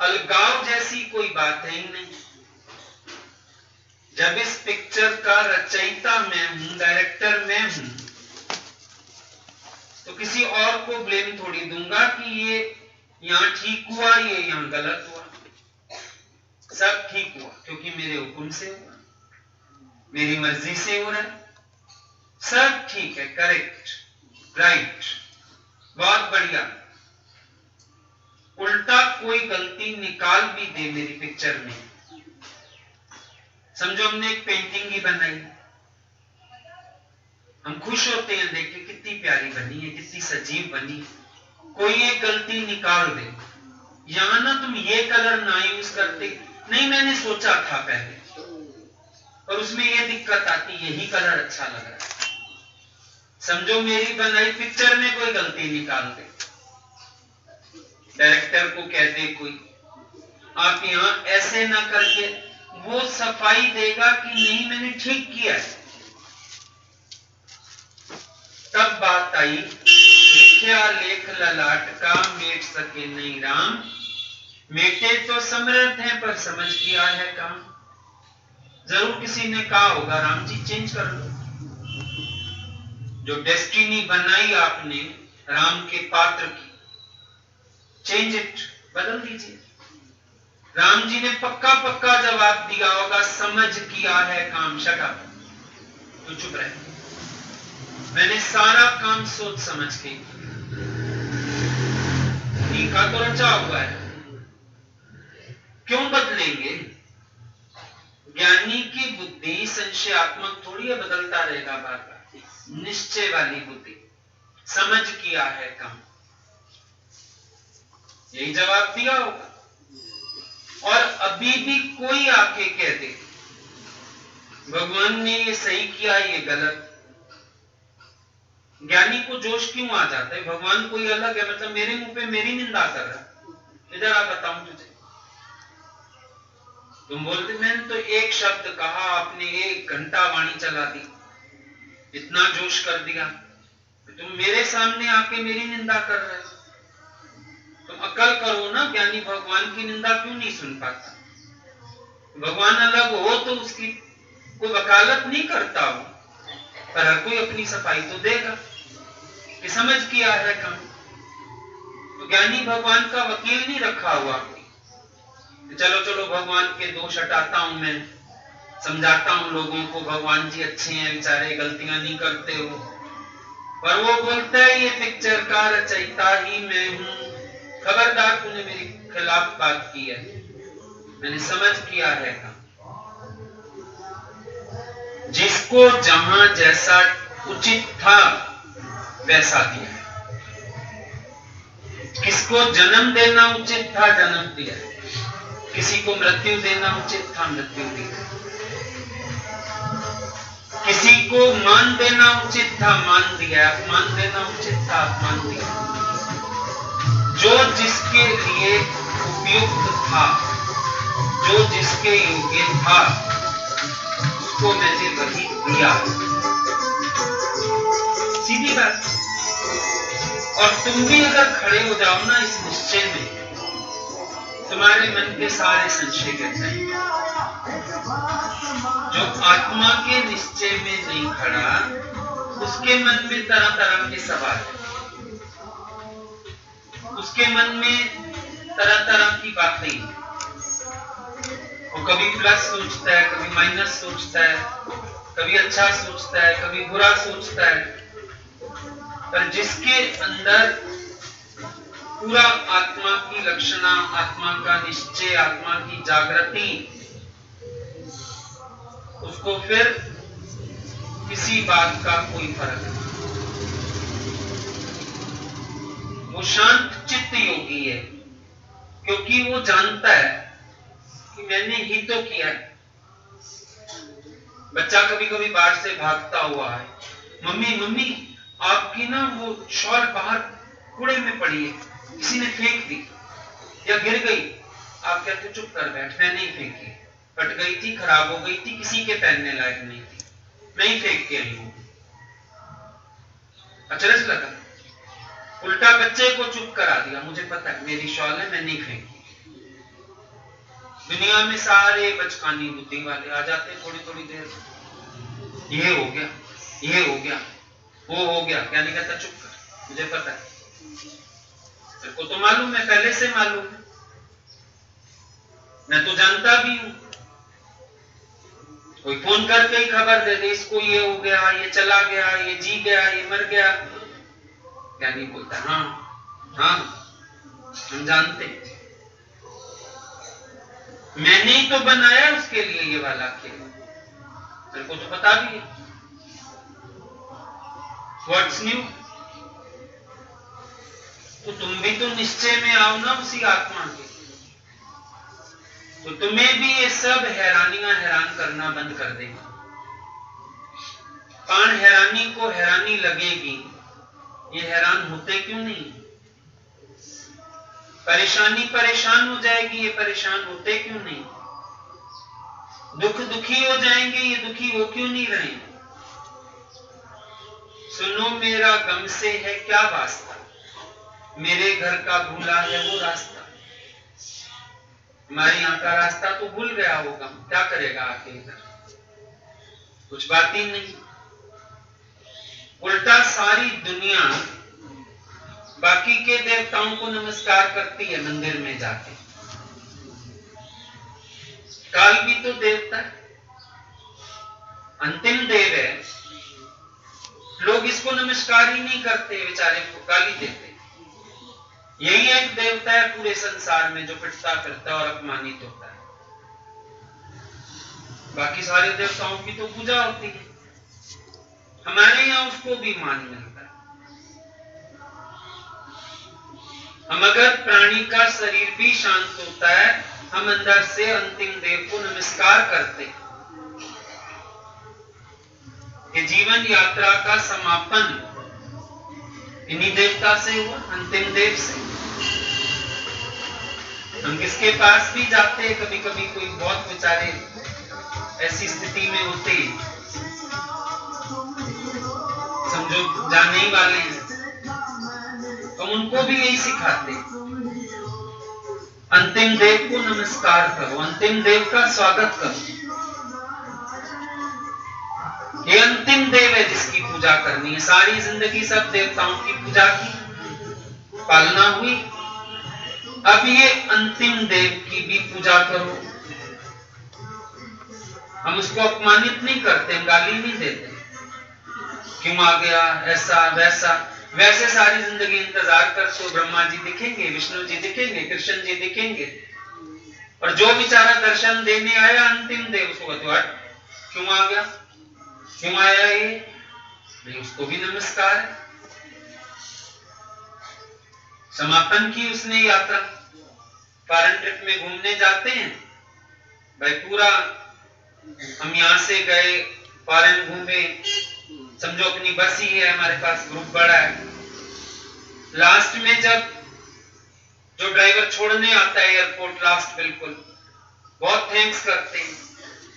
अलगाव जैसी कोई बात है ही नहीं। जब इस पिक्चर का रचयिता मैं हूं, डायरेक्टर मैं हूं, तो किसी और को ब्लेम थोड़ी दूंगा कि ये यहां ठीक हुआ, ये यहां गलत हुआ। सब ठीक हुआ क्योंकि मेरे हुक्म से हुआ, मेरी मर्जी से हो रहा है, सब ठीक है, करेक्ट, राइट, बहुत बढ़िया। उल्टा कोई गलती निकाल भी दे मेरी पिक्चर में, समझो हमने एक पेंटिंग ही बनाई, हम खुश होते हैं देख के कितनी प्यारी बनी है, कितनी सजीव बनी है। कोई एक गलती निकाल दे, यहां ना तुम ये कलर ना यूज करते, नहीं मैंने सोचा था पहले, और उसमें ये दिक्कत आती, यही कलर अच्छा लग रहा है। समझो मेरी बनाई पिक्चर में कोई गलती निकाल दे, डायरेक्टर को कह दे कोई आप यहां ऐसे ना करके, वो सफाई देगा कि नहीं मैंने ठीक किया है। तब बात आई, लिखया लेख ललाट का मेट सके नहीं राम, मेटे तो समर्थ हैं पर समझ किया है काम। जरूर किसी ने कहा होगा राम जी चेंज कर लो, जो डेस्टिनी बनाई आपने राम के पात्र की, चेंज इट, बदल दीजिए। राम जी ने पक्का पक्का जवाब दिया होगा, समझ किया है काम, शट अप, तो चुप रहे, मैंने सारा काम सोच समझ के, टीका तो रचा हुआ है, क्यों बदलेंगे? ज्ञानी की बुद्धि संशयात्मक थोड़ी है, बदलता रहेगा बार बार, निश्चय वाली बुद्धि, समझ किया है काम, यही जवाब दिया होगा। और अभी भी कोई आके कह दे भगवान ने ये सही किया ये गलत, ज्ञानी को जोश क्यों आ जाता है? भगवान कोई अलग है, मतलब मेरे मुंह पे मेरी निंदा कर रहा है, इधर आ बताऊं तुझे। तुम बोलते मैंने तो एक शब्द कहा, आपने 1 घंटा वाणी चला दी, इतना जोश कर दिया, तुम मेरे सामने आके मेरी निंदा कर रहे हो। तुम अकल करो ना, ज्ञानी भगवान की निंदा क्यों नहीं सुन पाता? भगवान अलग हो तो उसकी कोई वकालत नहीं करता हो, पर हर कोई अपनी सफाई तो देगा कि समझ किया है काम। तो ज्ञानी भगवान का वकील नहीं रखा हुआ, चलो चलो भगवान के दोष हटाता हूं, मैं समझाता हूं लोगों को भगवान जी अच्छे हैं, बेचारे गलतियां नहीं करते हो, पर वो बोलता है ये पिक्चर का रचयिता ही मैं हूं, खबरदार तूने मेरे खिलाफ बात की है, मैंने समझ किया है काम। जिसको जहां जैसा उचित था वैसा दिया, किसको जन्म देना उचित था जन्म दिया, किसी को मृत्यु देना उचित था मृत्यु दिया, किसी को मान देना उचित था मान दिया, अपमान देना उचित था अपमान दिया। जो जिसके लिए उपयुक्त था, जो जिसके योग्य था, उसको मैंने वही दिया, सीधी बात। और तुम भी अगर खड़े हो जाओ ना इस निश्चय में, तुम्हारे मन के सारे संशय गिर जाएंगे। जो आत्मा के निश्चय में नहीं खड़ा, उसके मन में तरह तरह के सवाल है, उसके मन में तरह तरह की बातें, वो कभी प्लस सोचता है, कभी माइनस सोचता है, कभी अच्छा सोचता है, कभी बुरा सोचता है। पर जिसके अंदर पूरा आत्मा की लक्षणा, आत्मा का निश्चय, आत्मा की जागृति, उसको फिर किसी बात का कोई फर्क नहीं। वो शांत चित्त योगी है, क्योंकि वो जानता है कि मैंने ही तो किया है। बच्चा कभी कभी बाहर से भागता हुआ है, मम्मी मम्मी आपकी ना वो शॉल बाहर कूड़े में पड़ी है, किसी ने फेंक दी या गिर गई। आप कहते चुप कर बैठ, मैं नहीं फेंकी, फट गई थी, खराब हो गई थी, किसी के पहनने लायक नहीं थी, मैं ही फेंक के आई हूं। अचरज लगा, उल्टा बच्चे को चुप करा दिया, मुझे पता है मेरी शॉल है, मैं नहीं फेंकी। दुनिया में सारे बचकानी बुद्धि वाले आ जाते थोड़ी थोड़ी देर, ये हो गया, ये हो गया, वो हो गया, क्या नहीं कहता चुप कर, मुझे पता है, मेरे को तो मालूम है, पहले से मालूम है, मैं तो जानता भी हूं। कोई फोन करके ही खबर दे दे, इसको ये हो गया, ये चला गया, ये जी गया, ये मर गया, क्या नहीं बोलता, हाँ हाँ हम जानते, मैंने ही तो बनाया उसके लिए ये वाला खेल, मेरे को तो पता भी है। What's new? तो तुम भी तो निश्चय में आओ ना उसी आत्मा के, तो तुम्हें भी ये सब हैरानियां हैरान करना बंद कर देगा। पान हैरानी को हैरानी लगेगी, ये हैरान होते क्यों नहीं? परेशानी परेशान हो जाएगी, ये परेशान होते क्यों नहीं? दुख दुखी हो जाएंगे, ये दुखी हो क्यों नहीं रहे? सुनो मेरा गम से है क्या वास्ता, मेरे घर का भूला है वो रास्ता। हमारे यहाँ का रास्ता तो भूल गया वो गम, क्या करेगा आके इधर, कुछ बात ही नहीं। उल्टा सारी दुनिया बाकी के देवताओं को नमस्कार करती है मंदिर में जाके। काल भी तो देवता है, अंतिम देव है, लोग इसको नमस्कार ही नहीं करते, बेचारे को गाली देते। यही एक देवता है पूरे संसार में जो पिटता फिरता और अपमानित होता है। बाकी सारे देवताओं की तो पूजा होती है, हमारे यहां उसको भी मान मिलता है। हम अगर प्राणी का शरीर भी शांत होता है, हम अंदर से अंतिम देव को नमस्कार करते। ये जीवन यात्रा का समापन इन्हीं देवता से हुआ, अंतिम देव से। हम किसके पास भी जाते हैं, कभी कभी कोई बहुत बेचारे ऐसी स्थिति में होते, समझो जाने ही वाले हैं, तो उनको भी यही सिखाते, अंतिम देव को नमस्कार करो, अंतिम देव का स्वागत करो। ये अंतिम देव है जिसकी पूजा करनी है। सारी जिंदगी सब देवताओं की पूजा की, पालना हुई, अब ये अंतिम देव की भी पूजा करो। हम उसको अपमानित नहीं करते, हम गाली नहीं देते, क्यों आ गया ऐसा वैसा। वैसे सारी जिंदगी इंतजार कर, तो ब्रह्मा जी दिखेंगे, विष्णु जी दिखेंगे, कृष्ण जी दिखेंगे, और जो बेचारा दर्शन देने आया अंतिम देव, उसको हट, क्यों आ गया, क्यों आया ये नहीं, उसको भी नमस्कार है। समापन की उसने यात्रा। फॉरेन ट्रिप में घूमने जाते हैं भाई, पूरा हम यहां से गए, फॉरेन घूमे, समझो अपनी बस ही है, हमारे पास ग्रुप बड़ा है। लास्ट में जब जो ड्राइवर छोड़ने आता है एयरपोर्ट, लास्ट बिल्कुल, बहुत थैंक्स करते हैं,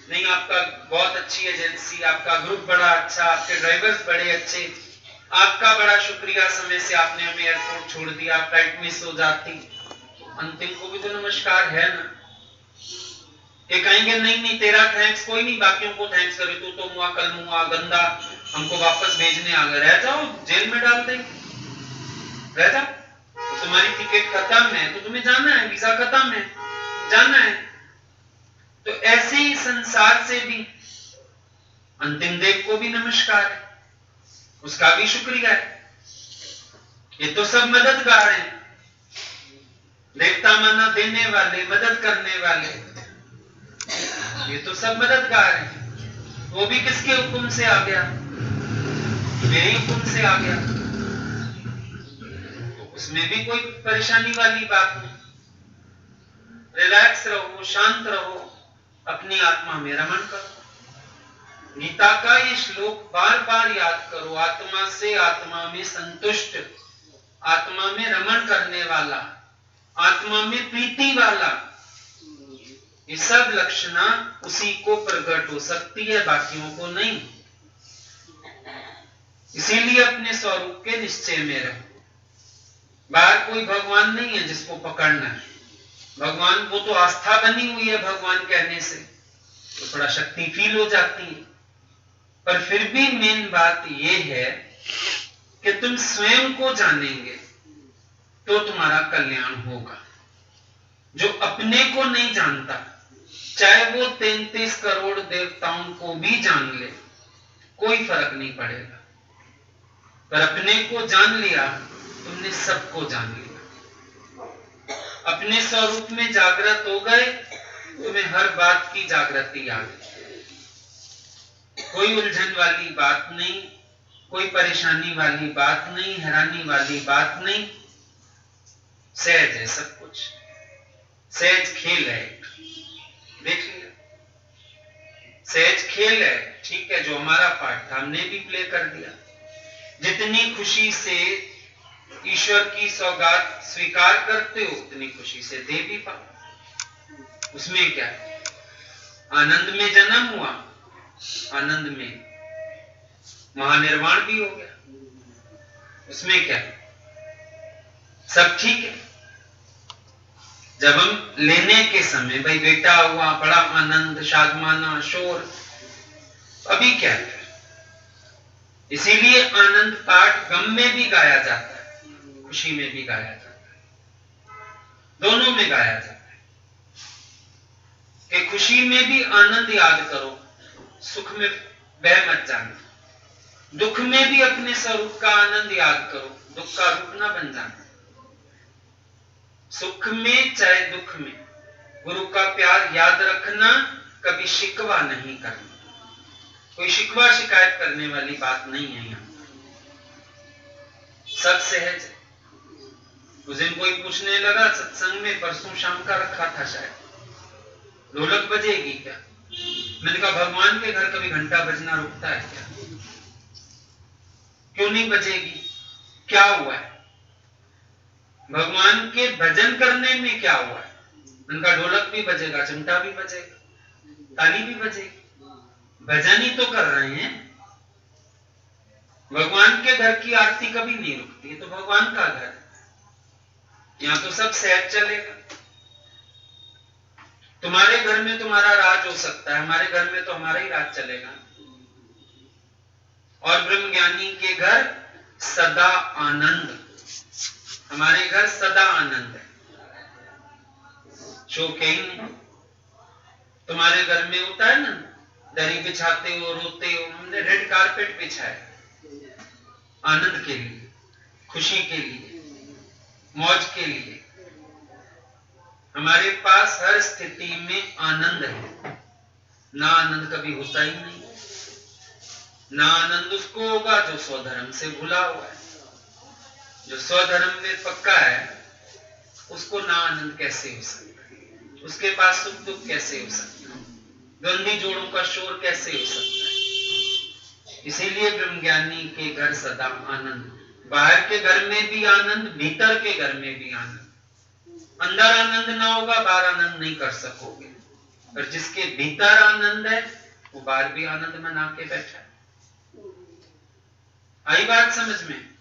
नहीं आपका बहुत अच्छी एजेंसी, आपका ग्रुप बड़ा अच्छा, आपके ड्राइवर्स बड़े अच्छे, आपका बड़ा शुक्रिया, समय से आपने हमें एयरपोर्ट छोड़ दिया, फ्लाइट मिस हो जाती। अंतिम को भी तो नमस्कार है ना। ये कहेंगे नहीं नहीं तेरा थैंक्स कोई नहीं, बाकियों को थैंक्स करे, तू तो मुआ कल मुआ गंदा, हमको वापस भेजने आ गए, रह जाओ, जेल में डाल देंगे, रह जाओ, तुम्हारी टिकट खत्म है तो तुम्हें जाना है, वीजा खत्म है, जाना है। तो ऐसे ही संसार से भी अंतिम देव को भी नमस्कार है, उसका भी शुक्रिया है। ये तो सब मददगार हैं, देवता माना देने वाले, मदद करने वाले, ये तो सब मददगार हैं। वो भी किसके हुक्म से आ गया? मेरे हुक्म से आ गया। तो उसमें भी कोई परेशानी वाली बात नहीं। रिलैक्स रहो, शांत रहो, अपनी आत्मा में रमण करो। गीता का ये श्लोक बार बार याद करो। आत्मा से आत्मा में संतुष्ट, आत्मा में रमण करने वाला, आत्मा में प्रीति वाला, ये सब लक्षणा उसी को प्रकट हो सकती है, बाकियों को नहीं। इसीलिए अपने स्वरूप के निश्चय में रहो। बाहर कोई भगवान नहीं है जिसको पकड़ना है। भगवान, वो तो आस्था बनी हुई है भगवान कहने से, तो थोड़ा शक्ति फील हो जाती है। पर फिर भी मेन बात यह है कि तुम स्वयं को जानेंगे तो तुम्हारा कल्याण होगा। जो अपने को नहीं जानता, चाहे वो 33 करोड़ देवताओं को भी जान ले, कोई फर्क नहीं पड़ेगा। पर अपने को जान लिया, तुमने सबको जान लिया। अपने स्वरूप में जागृत हो गए, तुम्हें हर बात की जागृति आ गई। कोई उलझन वाली बात नहीं, कोई परेशानी वाली बात नहीं, हैरानी वाली बात नहीं। सहज है सब कुछ, सहज खेल है। देख लिया, सहज खेल है। ठीक है, जो हमारा पार्ट था हमने भी प्ले कर दिया। जितनी खुशी से ईश्वर की सौगात स्वीकार करते हो, उतनी खुशी से दे भी पाओ। उसमें क्या है? आनंद में जन्म हुआ, आनंद में महानिर्वाण भी हो गया। उसमें क्या है? सब ठीक है। जब हम लेने के समय, भाई बेटा हुआ, बड़ा आनंद, शादमाना, शोर, अभी क्या है? इसीलिए आनंद पाठ गम में भी गाया जाता है, खुशी में भी गाया जाता है, दोनों में गाया जाता है। कि खुशी में भी आनंद याद करो, सुख में बह मत जाना। दुख में भी अपने स्वरूप का आनंद याद करो, दुख का रूप ना बन जाना। सुख में चाहे दुख में गुरु का प्यार याद रखना, कभी शिकवा नहीं करना। कोई शिकवा शिकायत करने वाली बात नहीं है यहां, सब सहज है। उस दिन कोई पूछने लगा सत्संग में, परसों शाम का रखा था शायद, ढोलक बजेगी क्या? मैंने कहा भगवान के घर कभी घंटा बजना रुकता है क्या? क्यों नहीं बजेगी? क्या हुआ है? भगवान के भजन करने में क्या हुआ है? उनका ढोलक भी बजेगा, चिमटा भी बजेगा, ताली भी बजेगी। भजन ही तो कर रहे हैं। भगवान के घर की आरती कभी नहीं रुकती, तो भगवान का घर है, यहां तो सब सहज चलेगा। तुम्हारे घर में तुम्हारा राज हो सकता है, हमारे घर में तो हमारा ही राज चलेगा। और ब्रह्म ज्ञानी के घर सदा आनंद, हमारे घर सदा आनंद है, शोक ही नहीं। तुम्हारे घर में होता है ना, दरी बिछाते हो, रोते हो, हमने रेड कारपेट बिछाया आनंद के लिए, खुशी के लिए, मौज के लिए। हमारे पास हर स्थिति में आनंद है। ना आनंद कभी होता ही नहीं। ना आनंद उसको होगा जो स्वधर्म से भुला हुआ है। जो स्वधर्म में पक्का है, उसको ना आनंद कैसे हो सकता है? उसके पास सुख दुख कैसे हो सकता है? गंदी जोड़ों का शोर कैसे हो सकता है? इसीलिए ब्रह्मज्ञानी के घर सदा आनंद। बाहर के घर में भी आनंद, भीतर के घर में भी आनंद। अंदर आनंद ना होगा, बाहर आनंद नहीं कर सकोगे। पर जिसके भीतर आनंद है, वो बाहर भी आनंद मना के बैठा है। आई बात समझ में?